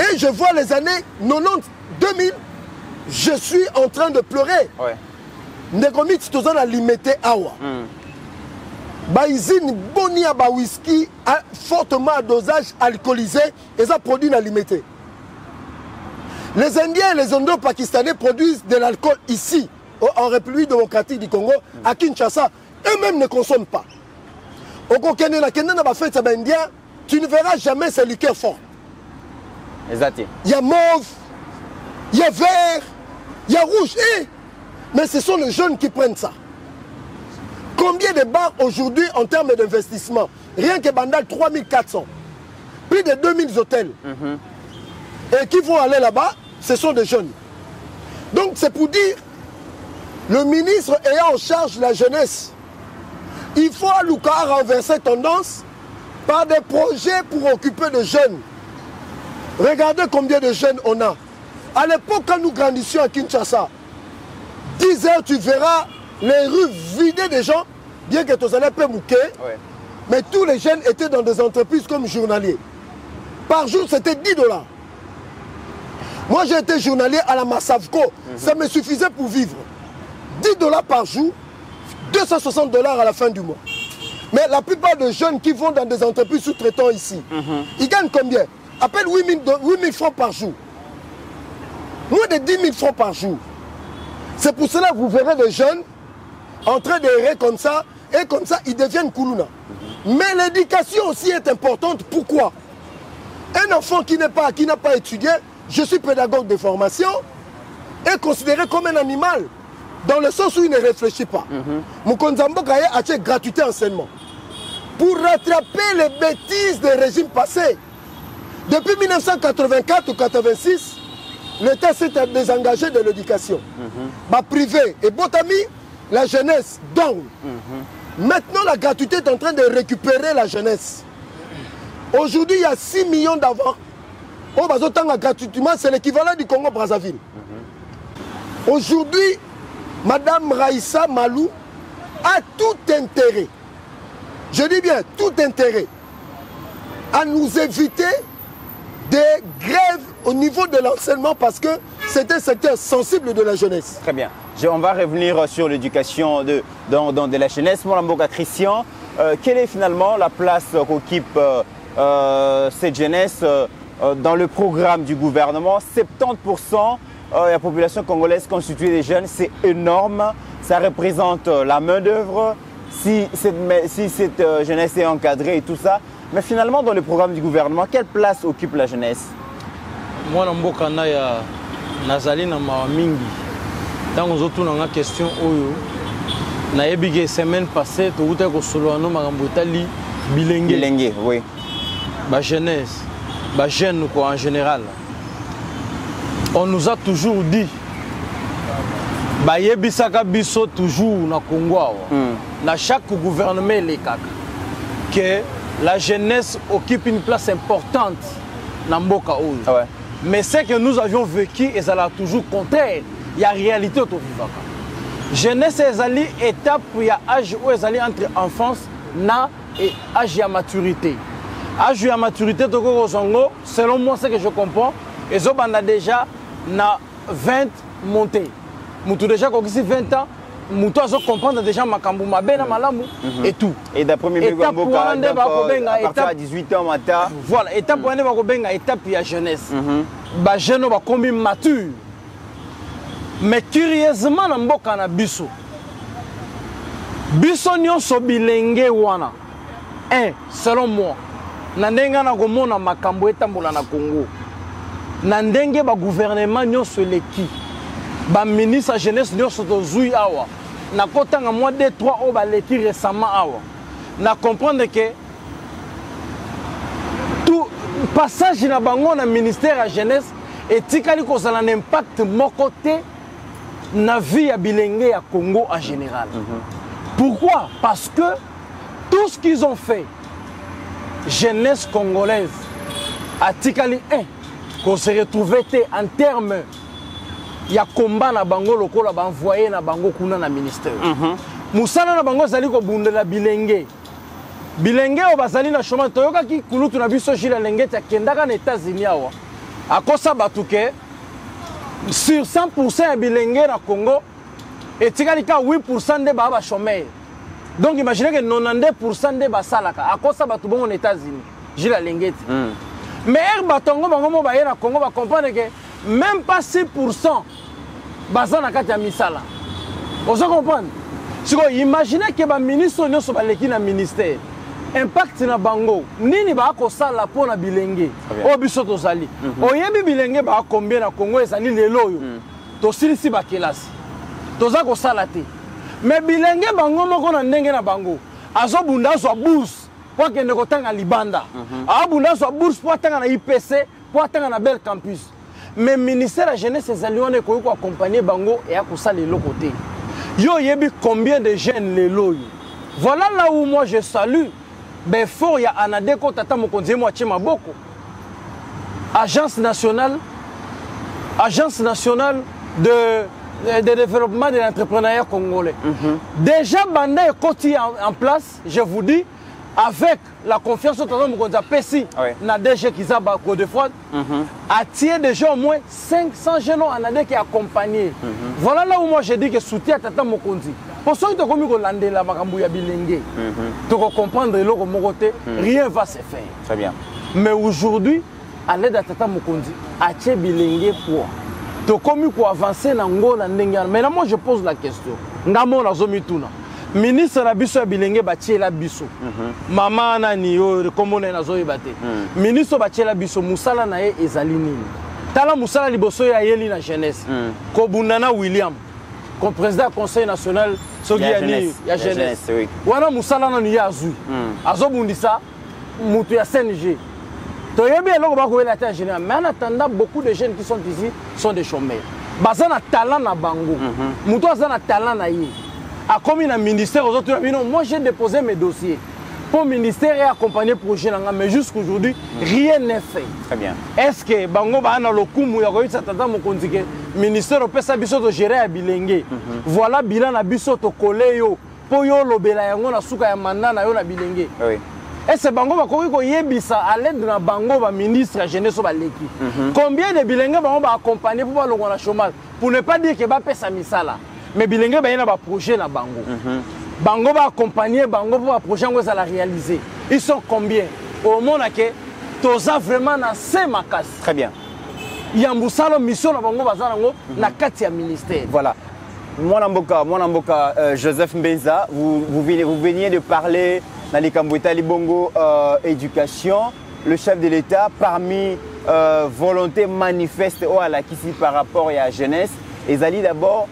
Et je vois les années 90, 2000, je suis en train de pleurer. Negomit, c'est aux limité awa. Baïzine bonia ba whisky fortement à dosage alcoolisé et ça produit la limité. Les Indiens et les Indo-Pakistanais produisent de l'alcool ici, en République démocratique du Congo, à Kinshasa. Eux-mêmes ne consomment pas. Au Kokene, tu ne verras jamais ces liqueurs fortes. Exact. Il y a mauve, il y a vert, il y a rouge. Mais ce sont les jeunes qui prennent ça. Combien de bars aujourd'hui en termes d'investissement? Rien que Bandal, 3400. Plus de 2000 hôtels. Et qui vont aller là-bas, ce sont des jeunes. Donc c'est pour dire, le ministre ayant en charge la jeunesse, il faut à Luka renverser tendance par des projets pour occuper des jeunes. Regardez combien de jeunes on a. À l'époque, quand nous grandissions à Kinshasa, 10 heures, tu verras les rues vidées des gens, bien que tu allais pas mouquer, mais tous les jeunes étaient dans des entreprises comme journaliers. Par jour, c'était 10 $. Moi, j'ai été journalier à la Massavco. Ça me suffisait pour vivre. 10 $ par jour, 260 $ à la fin du mois. Mais la plupart des jeunes qui vont dans des entreprises sous-traitants ici, ils gagnent combien? À peine 8 000 francs par jour. Moins de 10 000 francs par jour. C'est pour cela que vous verrez des jeunes en train d'errer comme ça, et comme ça, ils deviennent Koulouna. Mais l'éducation aussi est importante. Pourquoi? Un enfant qui n'a pas étudié, je suis pédagogue de formation, est considéré comme un animal, dans le sens où il ne réfléchit pas. Mukonzambo Gaye a été gratuité enseignement. Pour rattraper les bêtises des régimes passés. Depuis 1984 ou 1986, l'État s'est désengagé de l'éducation. Privé et Botami, la jeunesse donne. Maintenant, la gratuité est en train de récupérer la jeunesse. Aujourd'hui, il y a 6 millions d'avants. Gratuitement, c'est l'équivalent du Congo-Brazzaville. Aujourd'hui, Madame Raïssa Malou a tout intérêt, je dis bien tout intérêt, à nous éviter des grèves au niveau de l'enseignement parce que c'est un secteur sensible de la jeunesse. Très bien. On va revenir sur l'éducation de la jeunesse. Molamboka Christian, quelle est finalement la place qu'occupe cette jeunesse dans le programme du gouvernement? 70% de la population congolaise constituée des jeunes, c'est énorme. Ça représente la main-d'œuvre. Si cette jeunesse est encadrée et tout ça. Mais finalement, dans le programme du gouvernement, quelle place occupe la jeunesse? Moi, je suis mingi. Tant que nous avons question, la semaine passée, tu as dit bilingue, oui. La jeunesse, la jeune en général. On nous a toujours dit, toujours na Congo, dans chaque gouvernement, que la jeunesse occupe une place importante dans Mboka. Mais ce que nous avions vécu, et ça l'a toujours contraire. Il y a réalité au vivant. Jeunesse est une étape où il y a âge où elle est entre enfance et âge de maturité. Âge de maturité, selon moi, ce que je comprends, ils ont déjà 20 montées. Moutou déjà quand ici 20 ans, Moutou a comprendre déjà Makambu Mabena Malamu et tout. Et d'après mes à partir de 18 ans, voilà, étape pour étape de la jeunesse. Les jeunes sont combien matures. Mais curieusement, dans Mboka na biso. Biso nyonso bilenge wana. Selon moi, na ndenga na komona makambo etambola na Congo. Na ndenge ba gouvernement nyonso leki. Ba ministre jeunesse nyonso tozui awa. Na kotanga mois de 3 o ba leki récemment awa. Na comprendre que tout passage na bango na ministère de la jeunesse et tikali kozala un impact mon côté na vie ya bilenge ya Congo en général. Pourquoi? Parce que tout ce qu'ils ont fait, jeunesse congolaise, à Tikali 1, qu'on se retrouvait en termes, il y a combat na bango loko la envoyé na bango kuna na ministère. Moussala na bango zali ko bundela bilenge. Bilenge o bazali na chômage toyoka ki kulutu na biso jila lengete akendaka na États-Unis awa. Akosa batuke sur 100% ya bilenge na Congo et tikali ka 8% de ba chômeur. Donc imaginez que 92% de ba salaka akosa batu bon aux États-Unis. Jila lengete. Mais batongo bango mo ba na Congo ba comprendre que même pas 6% baza na kati ya misala. Vous comprenez? Si vous imaginez que les ministres ne sont pas les ministère, impact na bango, nini ba ko sala po na bilenge, o biso to zali. O yebi bilenge ba combien na Congo ezali lelo yo. To silisi ba kelasi. To za ko sala te. Mais bilenge bango moko na ndenge na bango. Azo bunda zo bourse pour que ne kotanga libanda. A bunda zo bourse pour tanga na IPC, pour tanga na bel campus. Mais ministère de la jeunesse ezali on ko accompagner bango et a ko sala le côté. Yo yebi combien de jeunes les loyaux. Voilà là où moi je salue. Ben fort ya anadeko tata mokonzi mo chima boko. Agence nationale de développement de l'entrepreneuriat congolais. Déjà banda est côté en place, je vous dis, avec la confiance de tata mokonzi pesi na DG Kizaba Côte d'Ivoire, attire déjà au moins 500 jeunes anadé qui accompagnés. Voilà là où moi je dis que soutien tata mokonzi. Pour ceux qui ont commis la makambu ya bilenge, tu comprendre l'eau comme côté, rien va se faire. Très bien. Mais aujourd'hui, à l'aide de tata mokonzi, atie bilenge pour tu commis pour avancer dans Angola ndenge. Mais là moi je pose la question. Ngamo na zomituna. Ministre na biso ya bilenge batie la biso. Mama nani yo komona na zoyebate. Ministre batie la biso musala na ye ezali nini. Tala musala liboso ya yeli na jeunesse. Kobundana William. Comme président du Conseil national, il y a jeunesse. Wana musala na ni azui. Azobundisa mutu ya CNG. To yebi eloko ba ko la terre générale. Mais en attendant, beaucoup de jeunes qui sont ici sont des chômeurs. Bazana talent na bango. Mutu azana talent na ye. A comme un ministère aux autres, moi j'ai déposé mes dossiers pour le ministère et accompagner le projet, mais jusqu'aujourd'hui, rien n'est fait. Très bien. Est-ce que Bango va dans le coup où il y a eu cette attente, le ministère peut s'habiller gérer à Bilingue. Voilà, bilan à biso to collé pour yo lobela yango na suka ya mandat na yo na Bilingue. Oui. Est-ce que Bango va ko yebisa à l'aide de la Bango va ministre jeunesse ba leki. Combien de Bilingue Bango va accompagner pour le chômage pour ne pas dire que va payer sa misala. Mais Bilingue ba un projet na Bango. Bango va accompagner Bango pour un projet que ça la réaliser. Ils sont combien? Au monde que toza vraiment na se makas. Très bien. Yambusalo mission na Bango bazango na kati ya ministère. Voilà. Mwanamboka Joseph Mbenza, vous veniez de parler dans les Kamboueta Libongo éducation, le chef de l'État parmi volonté manifeste à la Kissi par rapport à la jeunesse. Et Zali d'abord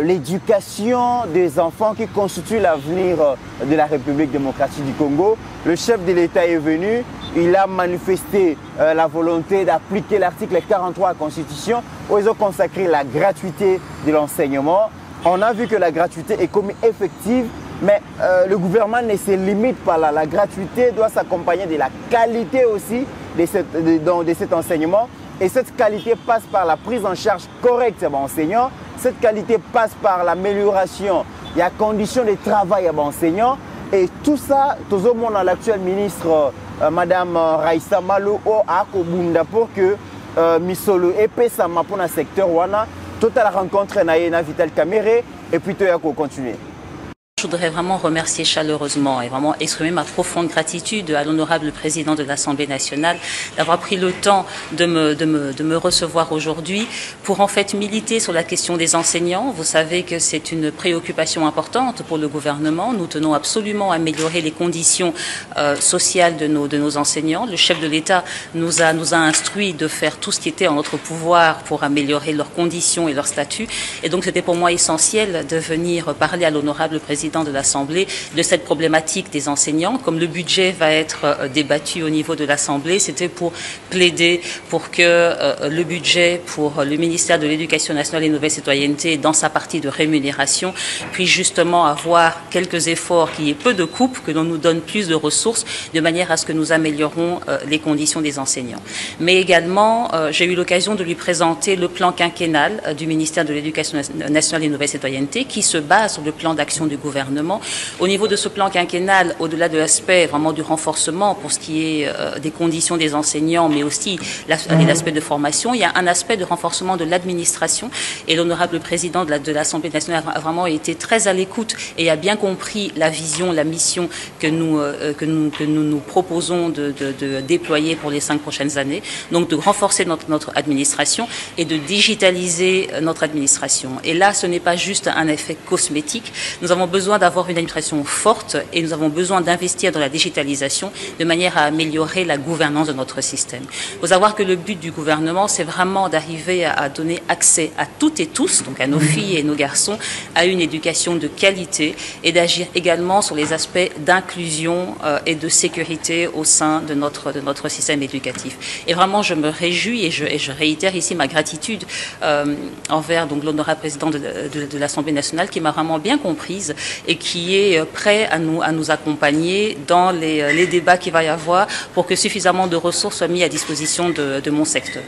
l'éducation des enfants qui constituent l'avenir de la République démocratique du Congo. Le chef de l'État est venu, il a manifesté la volonté d'appliquer l'article 43 de la Constitution où ils ont consacré la gratuité de l'enseignement. On a vu que la gratuité est comme effective, mais le gouvernement ne se limite pas là. La gratuité doit s'accompagner de la qualité aussi de cet enseignement. Et cette qualité passe par la prise en charge correcte des enseignants. Cette qualité passe par l'amélioration des conditions de travail des enseignants. Et tout ça, tout le monde, l'actuel ministre, Madame Raissa Malo, a Kobunda pour que Misolo épée sa main pour le secteur Wana. Toute la rencontre na Vital Kamere et puis tout à continuer. Je voudrais vraiment remercier chaleureusement et vraiment exprimer ma profonde gratitude à l'honorable président de l'Assemblée nationale d'avoir pris le temps de me recevoir aujourd'hui pour en fait militer sur la question des enseignants. Vous savez que c'est une préoccupation importante pour le gouvernement. Nous tenons absolument à améliorer les conditions sociales de nos enseignants. Le chef de l'État nous a instruit de faire tout ce qui était en notre pouvoir pour améliorer leurs conditions et leur statut. Et donc c'était pour moi essentiel de venir parler à l'honorable président de l'Assemblée de cette problématique des enseignants. Comme le budget va être débattu au niveau de l'Assemblée, c'était pour plaider pour que le budget pour le ministère de l'Éducation nationale et Nouvelle Citoyenneté, dans sa partie de rémunération, puisse justement avoir quelques efforts, qu'il y ait peu de coupes, que l'on nous donne plus de ressources, de manière à ce que nous améliorons les conditions des enseignants. Mais également, j'ai eu l'occasion de lui présenter le plan quinquennal du ministère de l'Éducation nationale et Nouvelle Citoyenneté, qui se base sur le plan d'action du gouvernement gouvernement. Au niveau de ce plan quinquennal, au-delà de l'aspect vraiment du renforcement pour ce qui est des conditions des enseignants, mais aussi l'aspect de formation, il y a un aspect de renforcement de l'administration. Et l'honorable président de l'Assemblée nationale a vraiment été très à l'écoute et a bien compris la vision, la mission que nous proposons de déployer pour les 5 prochaines années. Donc de renforcer notre administration et de digitaliser notre administration. Et là, ce n'est pas juste un effet cosmétique. Nous avons besoin d'avoir une administration forte et nous avons besoin d'investir dans la digitalisation de manière à améliorer la gouvernance de notre système. Il faut savoir que le but du gouvernement, c'est vraiment d'arriver à donner accès à toutes et tous, donc à nos filles et nos garçons, à une éducation de qualité et d'agir également sur les aspects d'inclusion et de sécurité au sein de notre système éducatif. Et vraiment, je me réjouis et je réitère ici ma gratitude envers donc l'honorable président de l'Assemblée nationale qui m'a vraiment bien comprise et qui est prêt à nous accompagner dans les débats qu'il va y avoir pour que suffisamment de ressources soient mises à disposition de mon secteur.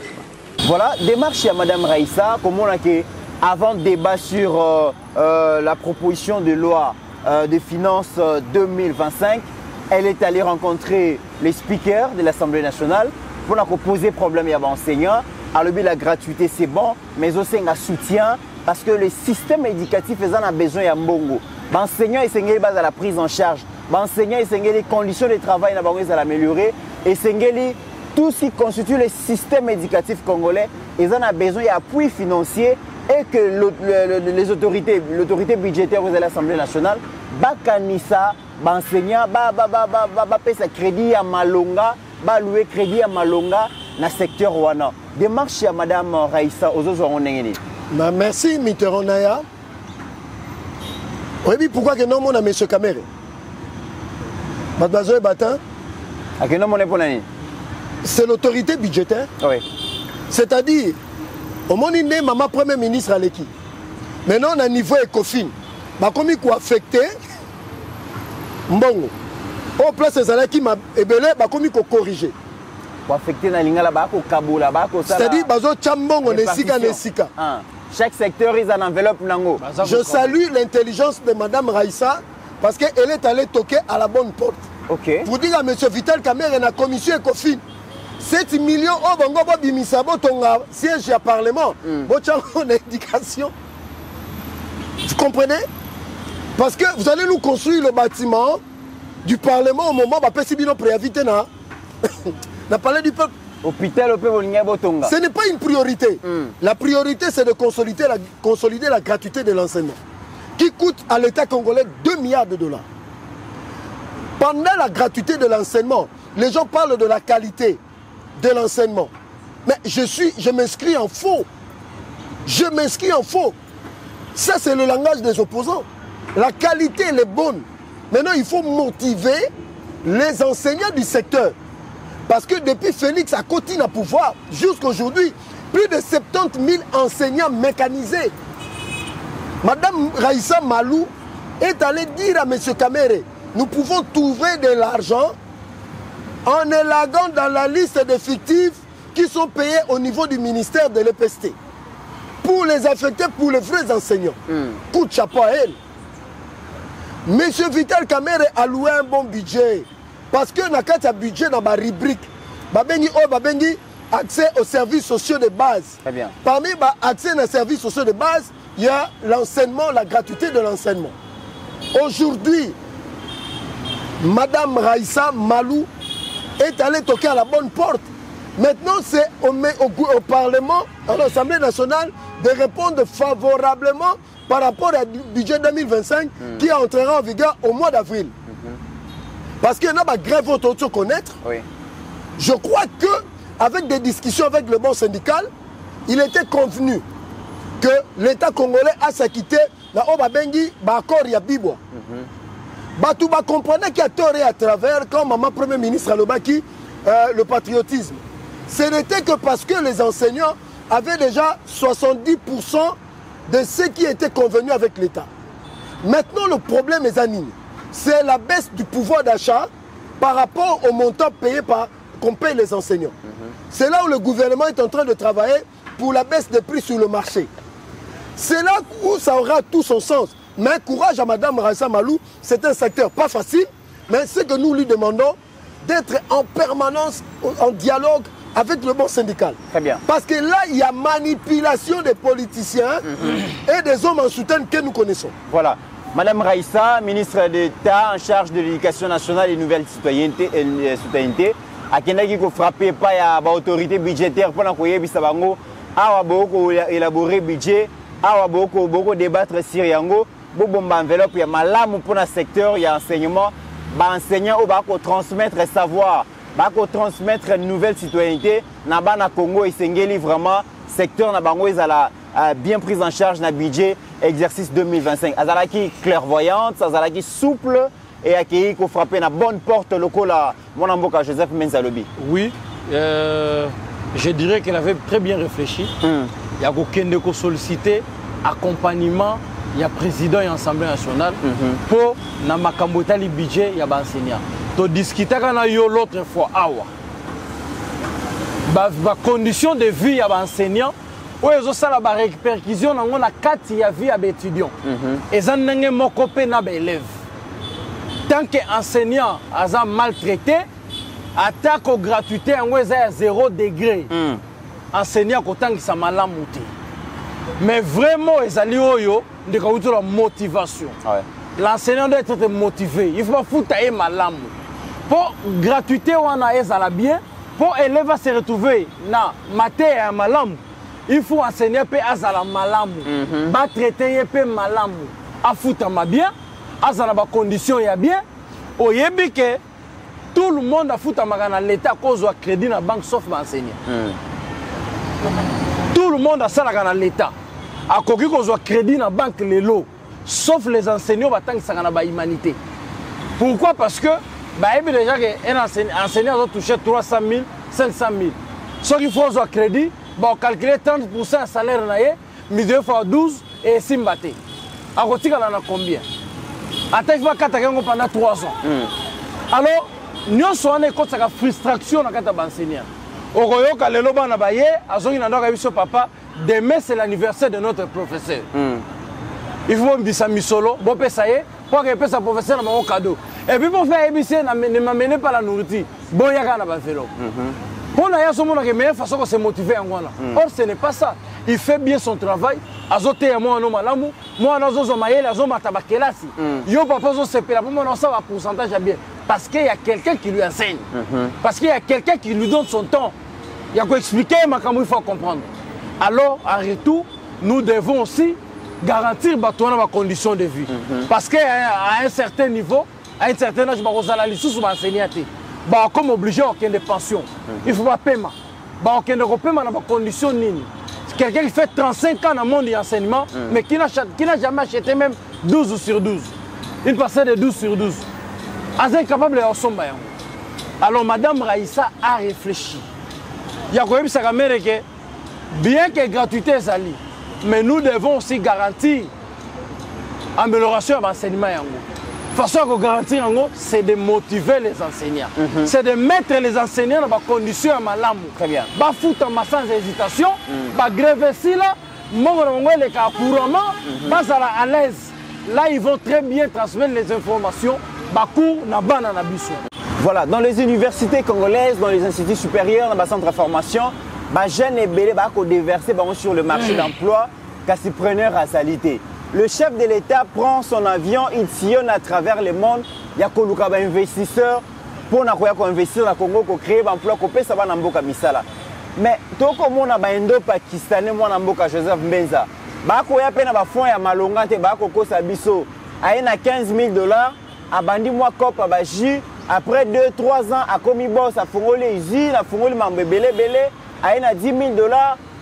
Voilà, démarche à Madame Raissa, comme on a que avant le débat sur la proposition de loi de finances 2025, elle est allée rencontrer les speakers de l'Assemblée nationale pour poser problème à l'enseignant. Alors, la gratuité, c'est bon, mais aussi un soutien parce que le système éducatif a besoin de mbongo. L'enseignant est à la prise en charge. L'enseignant est les conditions de travail à l'améliorer. Et tout ce qui constitue le système éducatif congolais, ils ont besoin d'appui financier et que les autorités, l'autorité budgétaire de l'Assemblée nationale, bakanisa, l'enseignant, pesa crédit à Malonga, louer crédit à Malonga dans le secteur Wana. Démarche à Madame Raissa aux autres. Merci, Mitterrand Naya. Oui, pourquoi que non, on a M. Kamere? Mademoiselle Batin. C'est l'autorité budgétaire. Oui. C'est-à-dire, au moment où maman premier ministre à l'équipe, maintenant on a niveau ECOFIN, comment il faut affecter Mbongo. Au place des années qui m'a ébélé, comment il faut corriger. Affecter na lingala ba ko kabula ba ko sala. C'est-à-dire bazo chambongo nesika. Chaque secteur ils en enveloppe nango. Je salue l'intelligence de Madame Raissa parce qu'elle est allée toquer à la bonne porte. OK. Pour dire à M. Vital Kamerhe na commission ECOFIN 7 millions au bongo bimisa botonga siège à parlement. Bochango éducation. Vous comprenez? Parce que vous allez nous construire le bâtiment du parlement au moment où Pesibino préavité na n'a parlé du peuple. Ce n'est pas une priorité. La priorité, c'est de consolider la gratuité de l'enseignement, qui coûte à l'État congolais 2 milliards de dollars. Pendant la gratuité de l'enseignement, les gens parlent de la qualité de l'enseignement. Mais je m'inscris en faux. Je m'inscris en faux. Ça, c'est le langage des opposants. La qualité, elle est bonne. Maintenant, il faut motiver les enseignants du secteur. Parce que depuis Félix à continue à pouvoir, jusqu'à aujourd'hui, plus de 70 000 enseignants mécanisés. Madame Raissa Malou est allée dire à M. Kamere, nous pouvons trouver de l'argent en élaguant dans la liste des fictifs qui sont payés au niveau du ministère de l'EPST pour les affecter pour les vrais enseignants. Coup de chapeau à elle. M. Vital Kamerhe a loué un bon budget. Parce que dans le budget, dans la rubrique, accès aux services sociaux de base. Très bien. Parmi l'accès aux services sociaux de base, il y a l'enseignement, la gratuité de l'enseignement. Aujourd'hui, Madame Raissa Malou est allée toquer à la bonne porte. Maintenant, c'est au Parlement, à l'Assemblée nationale, de répondre favorablement par rapport au budget 2025 qui entrera en vigueur au mois d'avril. Parce qu'il y en a une grève autour connaître. Oui. Je crois qu'avec des discussions avec le bon syndical, il était convenu que l'État congolais a s'acquitté dans Obabengi, Bakor Yabiboua. Batouba comprenait qu'il y a tort et à travers, quand maman Premier ministre Alobaki, le patriotisme. Ce n'était que parce que les enseignants avaient déjà 70% de ce qui était convenu avec l'État. Maintenant, le problème est anime. C'est la baisse du pouvoir d'achat par rapport au montant payé qu'on paye les enseignants. C'est là où le gouvernement est en train de travailler pour la baisse des prix sur le marché. C'est là où ça aura tout son sens. Mais courage à Madame Raissa Malou, c'est un secteur pas facile, mais ce que nous lui demandons, d'être en permanence en dialogue avec le bon syndical. Très bien. Parce que là, il y a manipulation des politiciens et des hommes en soutien que nous connaissons. Voilà. Madame Raissa, ministre d'État en charge de l'éducation nationale et nouvelle citoyenneté, à Kendaki ko frappé pas ya ba autorité budgétaire pour ko yebisa bango awa boko élaborer budget awa boko débattre sur yango bo bomba enveloppe ya malamu pour na secteur ya enseignement ba enseignant ou ba ko transmettre savoir ba ko transmettre nouvelle citoyenneté na bana Congo esengeli vraiment secteur na bango ezala bien prise en charge na budget exercice 2025 azalaki clairvoyante azalaki souple et accueilli qu'on frappe la bonne porte locale à mon amboka Joseph Menzalobi. Oui, je dirais qu'elle avait très bien réfléchi. Il y a aucun de solliciter accompagnement, il y a président et assemblée nationale pour na makambota li budget il y a enseignant. To discuter quand yo l'autre fois awa. Ba condition de vie il y a enseignant. Oui, ils ont ça la répercussion dans la carte il y a vie à étudiant. Et ça n'engage mon copain na élève. Tant qu'enseignant a maltraité, attaque aux gratuité en à 0 degré. Enseignant autant que ça m'a monté. Mais vraiment, ils ont la motivation. L'enseignant doit être motivé. Il ne faut pas foutre malam. Pour gratuité, on a bien. Pour élève se retrouver dans matière malam, il faut enseigner à malam. Ba traiter malam. A foutre ma bien. Azana ba condition ya bien oyebi que tout le monde a foutu à l'état à cause de crédit na banque sauf enseignant. Tout le monde a ça dans l'état à cause de crédit na banque les lots sauf les enseignants ba tant ça na ba humanité. Pourquoi? Parce que bah déjà que un enseignant doit toucher 300 000 500 000. Ce qu'il faut un crédit, bah calculer 30% de salaire na ye, mais 2 fois 12 et simbaté. À côté on a combien? Attends, il va pendant 3 ans. Alors, nous sommes en frustration dans les enseignants. Papa, demain c'est l'anniversaire de notre professeur. Il faut me dire ça, Misolo, bon, ça y est, pour que le professeur ait un cadeau. Et puis pour faire ABC, ne m'amenez pas la nourriture. Bon, il y a un vélo. Pour la meilleure façon de se motiver en Ghana. Or, ce n'est pas ça. Il fait bien son travail. Azote moi no malamu, moi nazo zomayele azoma tabakelasi. Yo papa zo sepela pour moi non ça va pourcentage bien parce qu'il y a quelqu'un qui lui enseigne. Parce qu'il y a quelqu'un qui lui donne son temps. Il y a quoi expliquer makamou il faut comprendre. Alors en retour, nous devons aussi garantir ma condition de vie. Parce qu'à un certain niveau, à un certain âge, on va sous enseigner. Comme obligé aucune de pension. Il faut pas paiement. Aucun de paiement dans ma condition nini. Quelqu'un qui fait 35 ans dans le monde de l'enseignement, mais qui n'a jamais acheté même 12 sur 12. Une parcelle de 12 sur 12. Elle est capable de faire. Alors, Madame Raissa a réfléchi. Il y a quand même ça que bien que gratuité est ali, mais nous devons aussi garantir l'amélioration de l'enseignement. La façon de garantir, c'est de motiver les enseignants. C'est de mettre les enseignants dans des conditions à malamou. Très bien. Bah foutre sans hésitation, bah grève ici là, les cas couramment, bah à l'aise. Là, ils vont très bien transmettre les informations, bah cours na banana biso. Voilà, dans les universités congolaises, dans les instituts supérieurs, dans les centres de formation, les jeunes et belés sont déversés sur le marché d'emploi, car c'est preneur à salité. Le chef de l'État prend son avion, il sillonne à travers le monde. Il y a des investisseurs pour investir dans le Congo, pour créer des emplois, pour ça va dans le Misala. Mais tout comme on a des Indo-Pakistanais, moi dans Joseph Mbenza, il y a des fonds à Malonga, il y a des 15 000 $, à bandi moi cop à J, après 2-3 ans à Comibos, à Fongolé J, à Fongolé Mambebele Bele, à 10 000 $,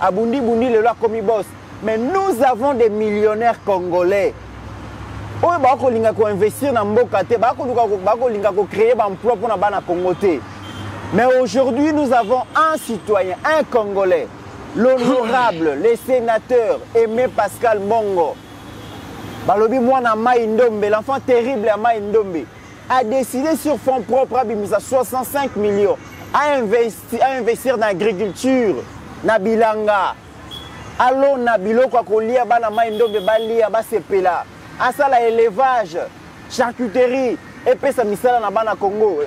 à Bundi Bundi le loi Comibos. Mais nous avons des millionnaires congolais. Ils vont investir dans le Mboka, ils vont créer des emplois pour les Congo. Mais aujourd'hui, nous avons un citoyen, un Congolais, l'honorable, le sénateur Aimé Pascal Mongo. L'enfant terrible à Maïndombe a décidé sur fonds propres à 65 millions à investir dans l'agriculture, dans Bilanga. Allons na biloko kolia bana maindombe balia basepela asala élevage, charcuterie, epesa misala na bana Congo,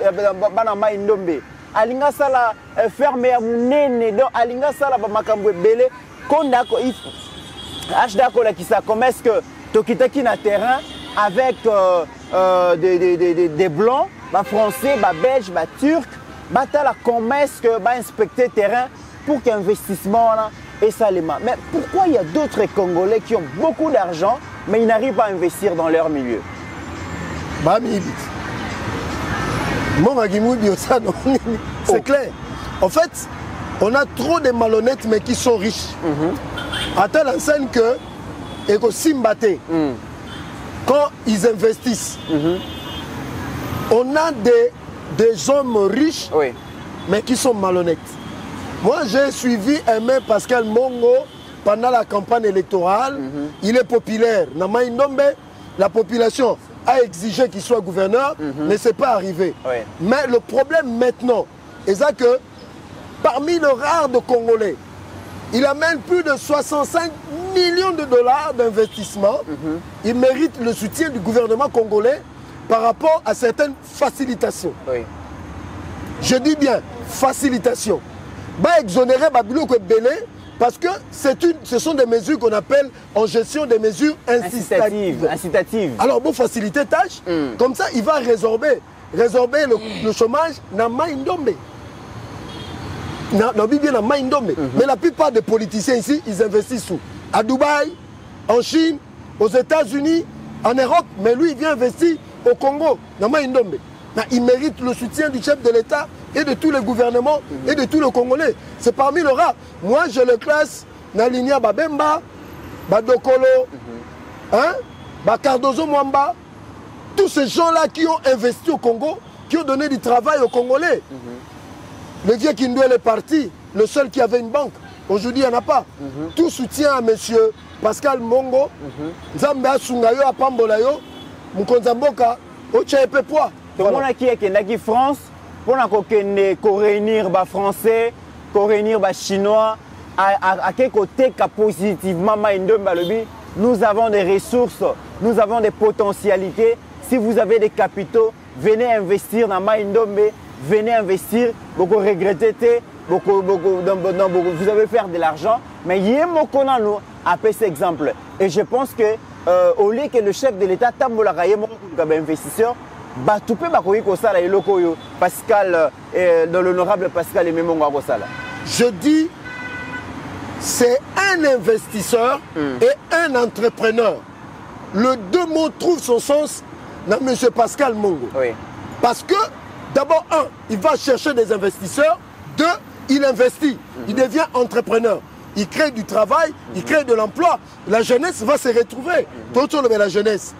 bana mai ndombe. Alinga sala ferme ya munene, donc alinga sala ba makambo ebele konda ko HDA ko la kisa comment est-ce que tokitaki na terrain avec des blancs, ba français, ba belges, ba turcs, batala comment est-ce que ba inspecter terrain pour qu'investissement là et ça les mains. Mais pourquoi il y a d'autres Congolais qui ont beaucoup d'argent mais ils n'arrivent pas à investir dans leur milieu? C'est clair. En fait, on a trop de malhonnêtes mais qui sont riches. À telle enseigne que quand ils investissent, on a des hommes riches mais qui sont malhonnêtes. Moi, j'ai suivi Aimé Pascal Mongo pendant la campagne électorale. Il est populaire. La population a exigé qu'il soit gouverneur, mais ce n'est pas arrivé. Mais le problème maintenant, c'est que parmi le rare de Congolais, il amène plus de 65 millions de dollars d'investissement. Il mérite le soutien du gouvernement congolais par rapport à certaines facilitations. Je dis bien facilitation. Exonérer Babiloko Belé parce que ce sont des mesures qu'on appelle en gestion des mesures incitatives. Alors pour faciliter tâche, comme ça il va résorber le chômage dans Maïndombe. Mais la plupart des politiciens ici, ils investissent où? À Dubaï, en Chine, aux États-Unis, en Europe, mais lui il vient investir au Congo, dans Maïndombe. Il mérite le soutien du chef de l'État et de tous les gouvernements et de tous les Congolais. C'est parmi le rare. Moi, je le classe Nalinia Babemba, Badokolo, Cardozo Mwamba, tous ces gens-là qui ont investi au Congo, qui ont donné du travail aux Congolais. Le vieux Kindouel est parti, le seul qui avait une banque. Aujourd'hui, il n'y en a pas. Tout soutien à M. Pascal Mongo, Zambia Sungayo, Apambolayo, Mukonzamboka, Ochaepepoa. Tout le monde qui est en France, pour réunir les Français, réunir les Chinois, à quel côté positivement nous avons des ressources, nous avons des potentialités. Si vous avez des capitaux, venez investir dans Maïndombe, venez investir, beaucoup regretter, vous allez faire de l'argent. Mais il y a un cet exemple. Et je pense que au lieu que le chef de l'État tambola comme investisseur, Pascal, dans l'honorable Pascal et Memongo Kosala. Je dis, c'est un investisseur et un entrepreneur. Le deux mots trouvent son sens dans M. Pascal Mongo. Parce que, d'abord, un, il va chercher des investisseurs. Deux, il investit. Il devient entrepreneur. Il crée du travail, il crée de l'emploi. La jeunesse va se retrouver. Tout la jeunesse.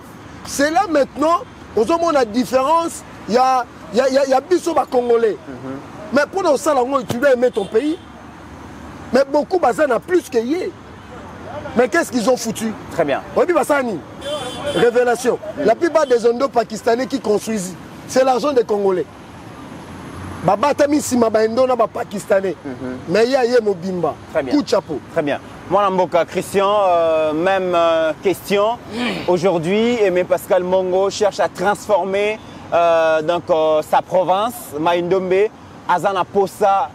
C'est là maintenant. Aux hommes, on a différence, il y a Bissot Congolais. Mais pour nos salons, tu veux aimer ton pays. Mais beaucoup de plus que yé. Mais qu'est-ce qu'ils ont foutu? Très bien. Révélation. La plupart des Indo-Pakistanais qui construisent, c'est l'argent des Congolais. Pakistanais. Mais il y a Mobimba. Très bien. Coup de chapeau. Très bien. Moi, Namboka, Christian, même question. Aujourd'hui, Aimé Pascal Mongo cherche à transformer sa province, Maïndombe. Azana posa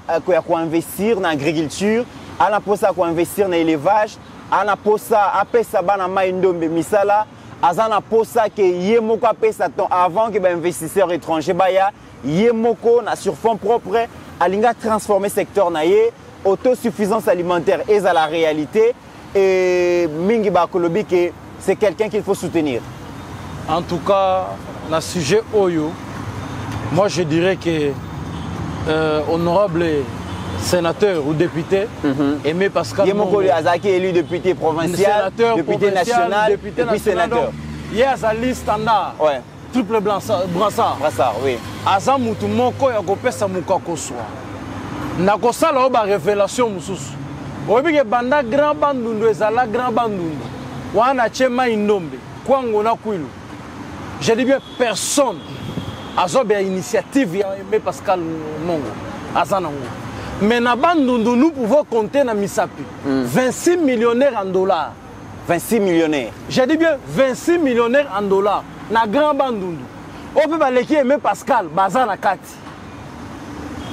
pour investir dans l'agriculture, Azana posa pour investir dans l'élevage, Azana posa apesa bana Maïndombe misala, Azana posa que yemoko apesa ton avant que investisseurs étrangers baya yemoko na sur fonds propres, alinga transformer secteur naie. Autosuffisance alimentaire est à la réalité et Mingi Bakolobi que c'est quelqu'un qu'il faut soutenir. En tout cas, dans ce sujet Oyo, moi je dirais que honorable sénateur ou député, Aimé Pascal Mongo, Azaki élu député provincial, député national, député sénateur. Il y a sa liste standard. Triple brassard. Brassard, oui. Azam Moutoumoko Yakopesa Moukakoswa. Nakosala oba révélation mususu. Obi ke banda grand bandundu ezala grand bandundu. Wana chema indombe. Kwango na kwilu. Je dis bien personne. Azobe initiative ya Aimé Pascal Mongo. Azanango. Mais na bandundu nous pouvons compter na misapi. 26 millionnaires en dollars. 26 millionnaires. J'ai dit bien 26 millionnaires en dollars. Na grand bandundu. On peut parler qui aimé Pascal, Bazan na Kati.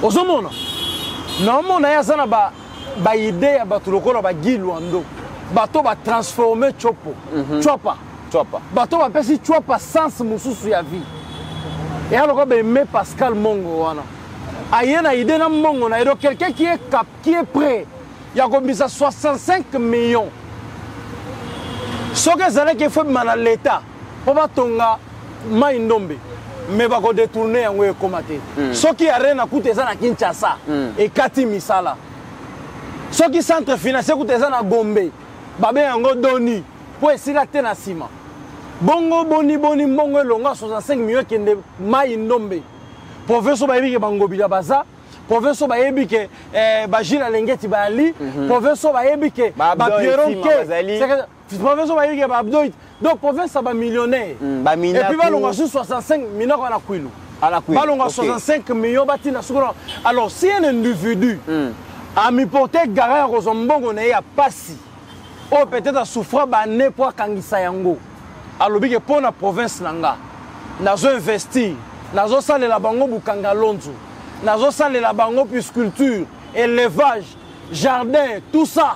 Ozomona. Non, on a yazana ba idée ya batu lokola ba Giluando. Bato ba transformer chopo. Chopa. Bato ba pesi chopa sens mususu ya vie. Et alors on aimé Pascal Mongo wana. Ayena idée na Mongo na ido quelqu'un qui est prêt. Il y a comme ça 65 millions. Ce que ça qui fait mal à l'État. Pour pas tonga maindombe. Mais va détourner en way commater. Ce qui a rien à coûter ça na Kinshasa et Kati Misala. Ce qui centre financier coûte ça na Gombe. Babé yango doni pour essayer la tenacima. Bongo boni bongo longa 65 millions qui ne maindombe. Professeur ba yebi ke bango bila baza. Professeur ba yebi ke Bajila Lengeti Bali. Professeur ba yebi ke ba Pierron ke. Professeur ba yebi ke ba Abdoit. Donc, province est millionnaire. Et puis, on a 65 millions à la Kouilou. On a 65 millions à la alors, si un individu a mis porté garage aux ombons, on est à Passi, ou peut-être à souffrir de pour Kangisa Yango. Alors, pour la province, nous avons investi, nous avons salé la bango Bukanga Lonzo, nous avons salé la bango pisciculture, élevage, jardin, tout ça.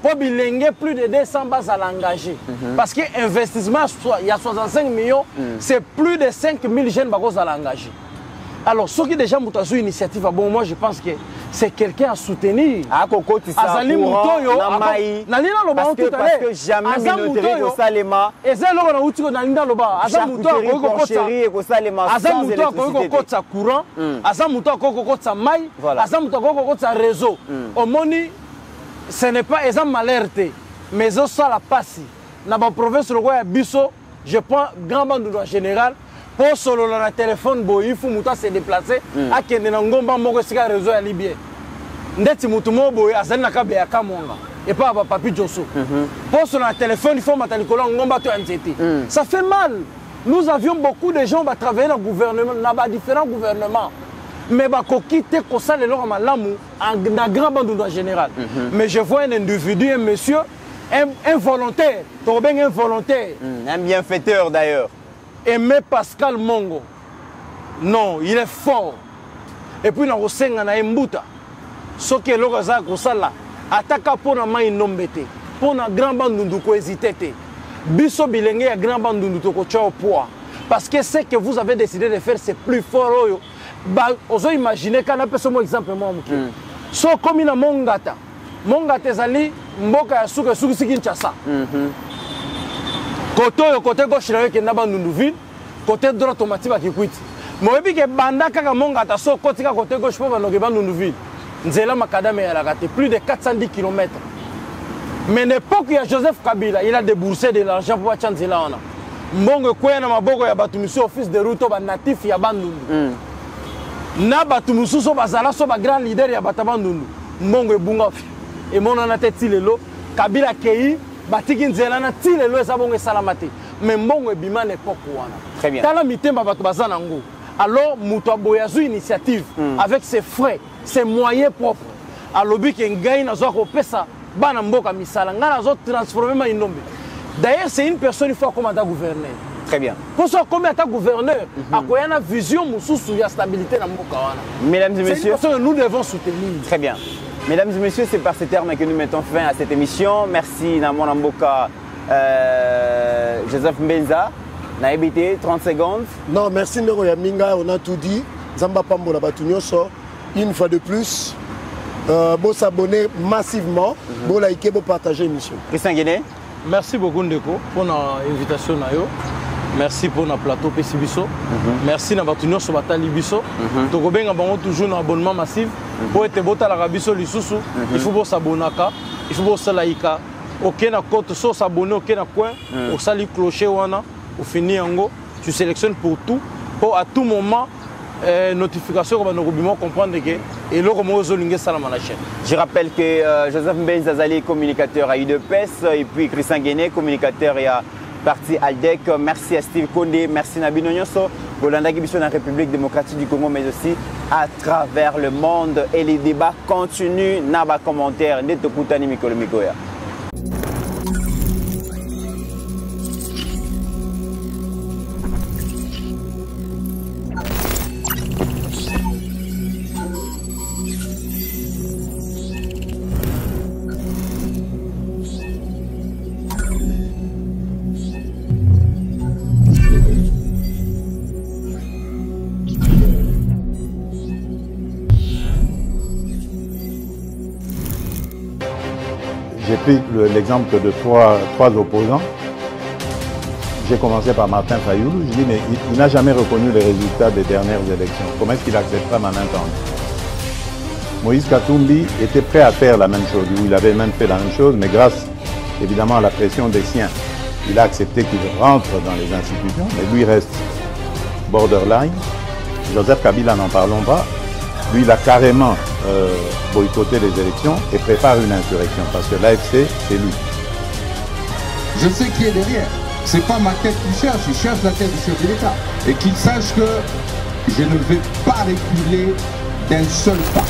Pour bilinguer plus de 200 bases à l'engager. Parce que l'investissement, il y a 65 millions, c'est plus de 5000 jeunes bases à l'engager. Alors, ceux qui déjà ont une initiative, bon, moi je pense que c'est quelqu'un à soutenir. Azali Moutoyo, parce que jamais Minoterie au Salema. Et c'est là qu'on a outil qu'on a dans le bas. Azam Moutoyo, Azam Moutoyo, Kokotsa courant, Azam Moutoyo, Kokotsa maille, Azam Moutoyo, Kokotsa réseau. Au moni, ce n'est pas exemple alerté, mais aussi la passe. Dans la province de Bisso, je prends grand bande de général pour solo le téléphone, il faut se déplacer à Kenenangomba, mon réseau à Libye. Ndeti mutumo boy azana ka be akamonga et pas papi Josso. Pour sur le téléphone, il faut mettre Nicolas Ngomba to NCT. Ça fait mal. Nous avions beaucoup de gens qui travailler dans le gouvernement, dans différents gouvernements. Mais ils ont quitté en grand bande en général. Mais je vois un individu, un monsieur, un volontaire, un bienfaiteur d'ailleurs. Aimé Pascal Mongo. Non, il est fort. Et puis, dans le Senga, il y a un Mbouta. Ce qui est le cas, c'est attaque pour la main nombete. Pour la grande bande de hésiter. Bisso bilingue a grand bande de poids. Parce que ce que vous avez décidé de faire, c'est plus fort. Vous imaginez qu'un exemple, so comme il a Mongata ezali mboka ya suka suki Kinshasa. Côté gauche na yeke na bandundu ville, côté droit automatique ba kikwiti. Moyebi ke banda kaka Mongata so kotika côté gauche po banoke bandundu ville. Nzela makadame ya rakate plus de 410 km. Mais l'époque ya Joseph Kabila, il a déboursé de l'argent pour acha nzela wana. Mbongo kwena na maboko ya batu monsieur office de route ba natif ya bandundu. Na batu mususu bazala so ba grand leader ya batabandundu mbongo ebunga e mona na tete lelo Kabila kei batiki nzela na tilelo eza bongo salamate mais mbongo ebima l'époque wana. Très bien. Tala mitemba batu bazana ngo. Alors muto aboyazu initiative avec ses frais, ses moyens propres. Alobi ke ngai na zo ko pesa bana mboka misala ngana zo transformer ma inombe. D'ailleurs c'est une personne il faut comme un gouverneur. Très bien. Pour ça, comme état gouverneur, il y a une vision de la stabilité dans le monde. Mesdames et messieurs, nous devons soutenir. Très bien. Mesdames et messieurs, c'est par ces termes que nous mettons fin à cette émission. Merci Namon Mboka, Joseph Mbenza. Naibité, 30 secondes. Non, merci Nero Yaminga, on a tout dit. Zamba Pambola Batunyoso, une fois de plus. Bon s'abonner massivement, bon liker, bon partager l'émission. Christian Guéné. Merci beaucoup Ndeko pour l'invitation. Merci pour le plateau PCBiso. Merci pour l'abonnement sur Batali Biso. Nous avons toujours un abonnement massif. Pour être bon à l'Arabie Saoudite, il faut s'abonner. Il faut s'abonner. Ok, na côte, so s'abonner, ok, na coin, au sali clocher wana, au fini yango, tu sélectionnes pour tout, pour à tout moment notification comme nous comprendre que et là comment vous allez ça la chaîne. Je rappelle que Joseph Mbenza Zali communicateur à UDPS et puis Christian Guéné communicateur et à parti Aldec. Merci à Steve Kondé, merci Nabino Nyonso, Bolanda Gibison en République démocratique du Congo, mais aussi à travers le monde. Et les débats continuent. Naba commentaire, Neto Koutani Mikolo Mikoya. pris l'exemple de trois opposants. J'ai commencé par Martin Fayoulou. Je dis, mais il n'a jamais reconnu les résultats des dernières élections. Comment est-ce qu'il acceptera ma main tendue? Moïse Katumbi était prêt à faire la même chose. Il avait même fait la même chose, mais grâce évidemment à la pression des siens, il a accepté qu'il rentre dans les institutions, mais lui reste borderline. Joseph Kabila, n'en parlons pas. Lui, il a carrément boycotté les élections et prépare une insurrection parce que l'AFC, c'est lui. Je sais qui est derrière. C'est pas ma tête qu'il cherche, il cherche la tête du chef de l'État. Et qu'il sache que je ne vais pas reculer d'un seul pas.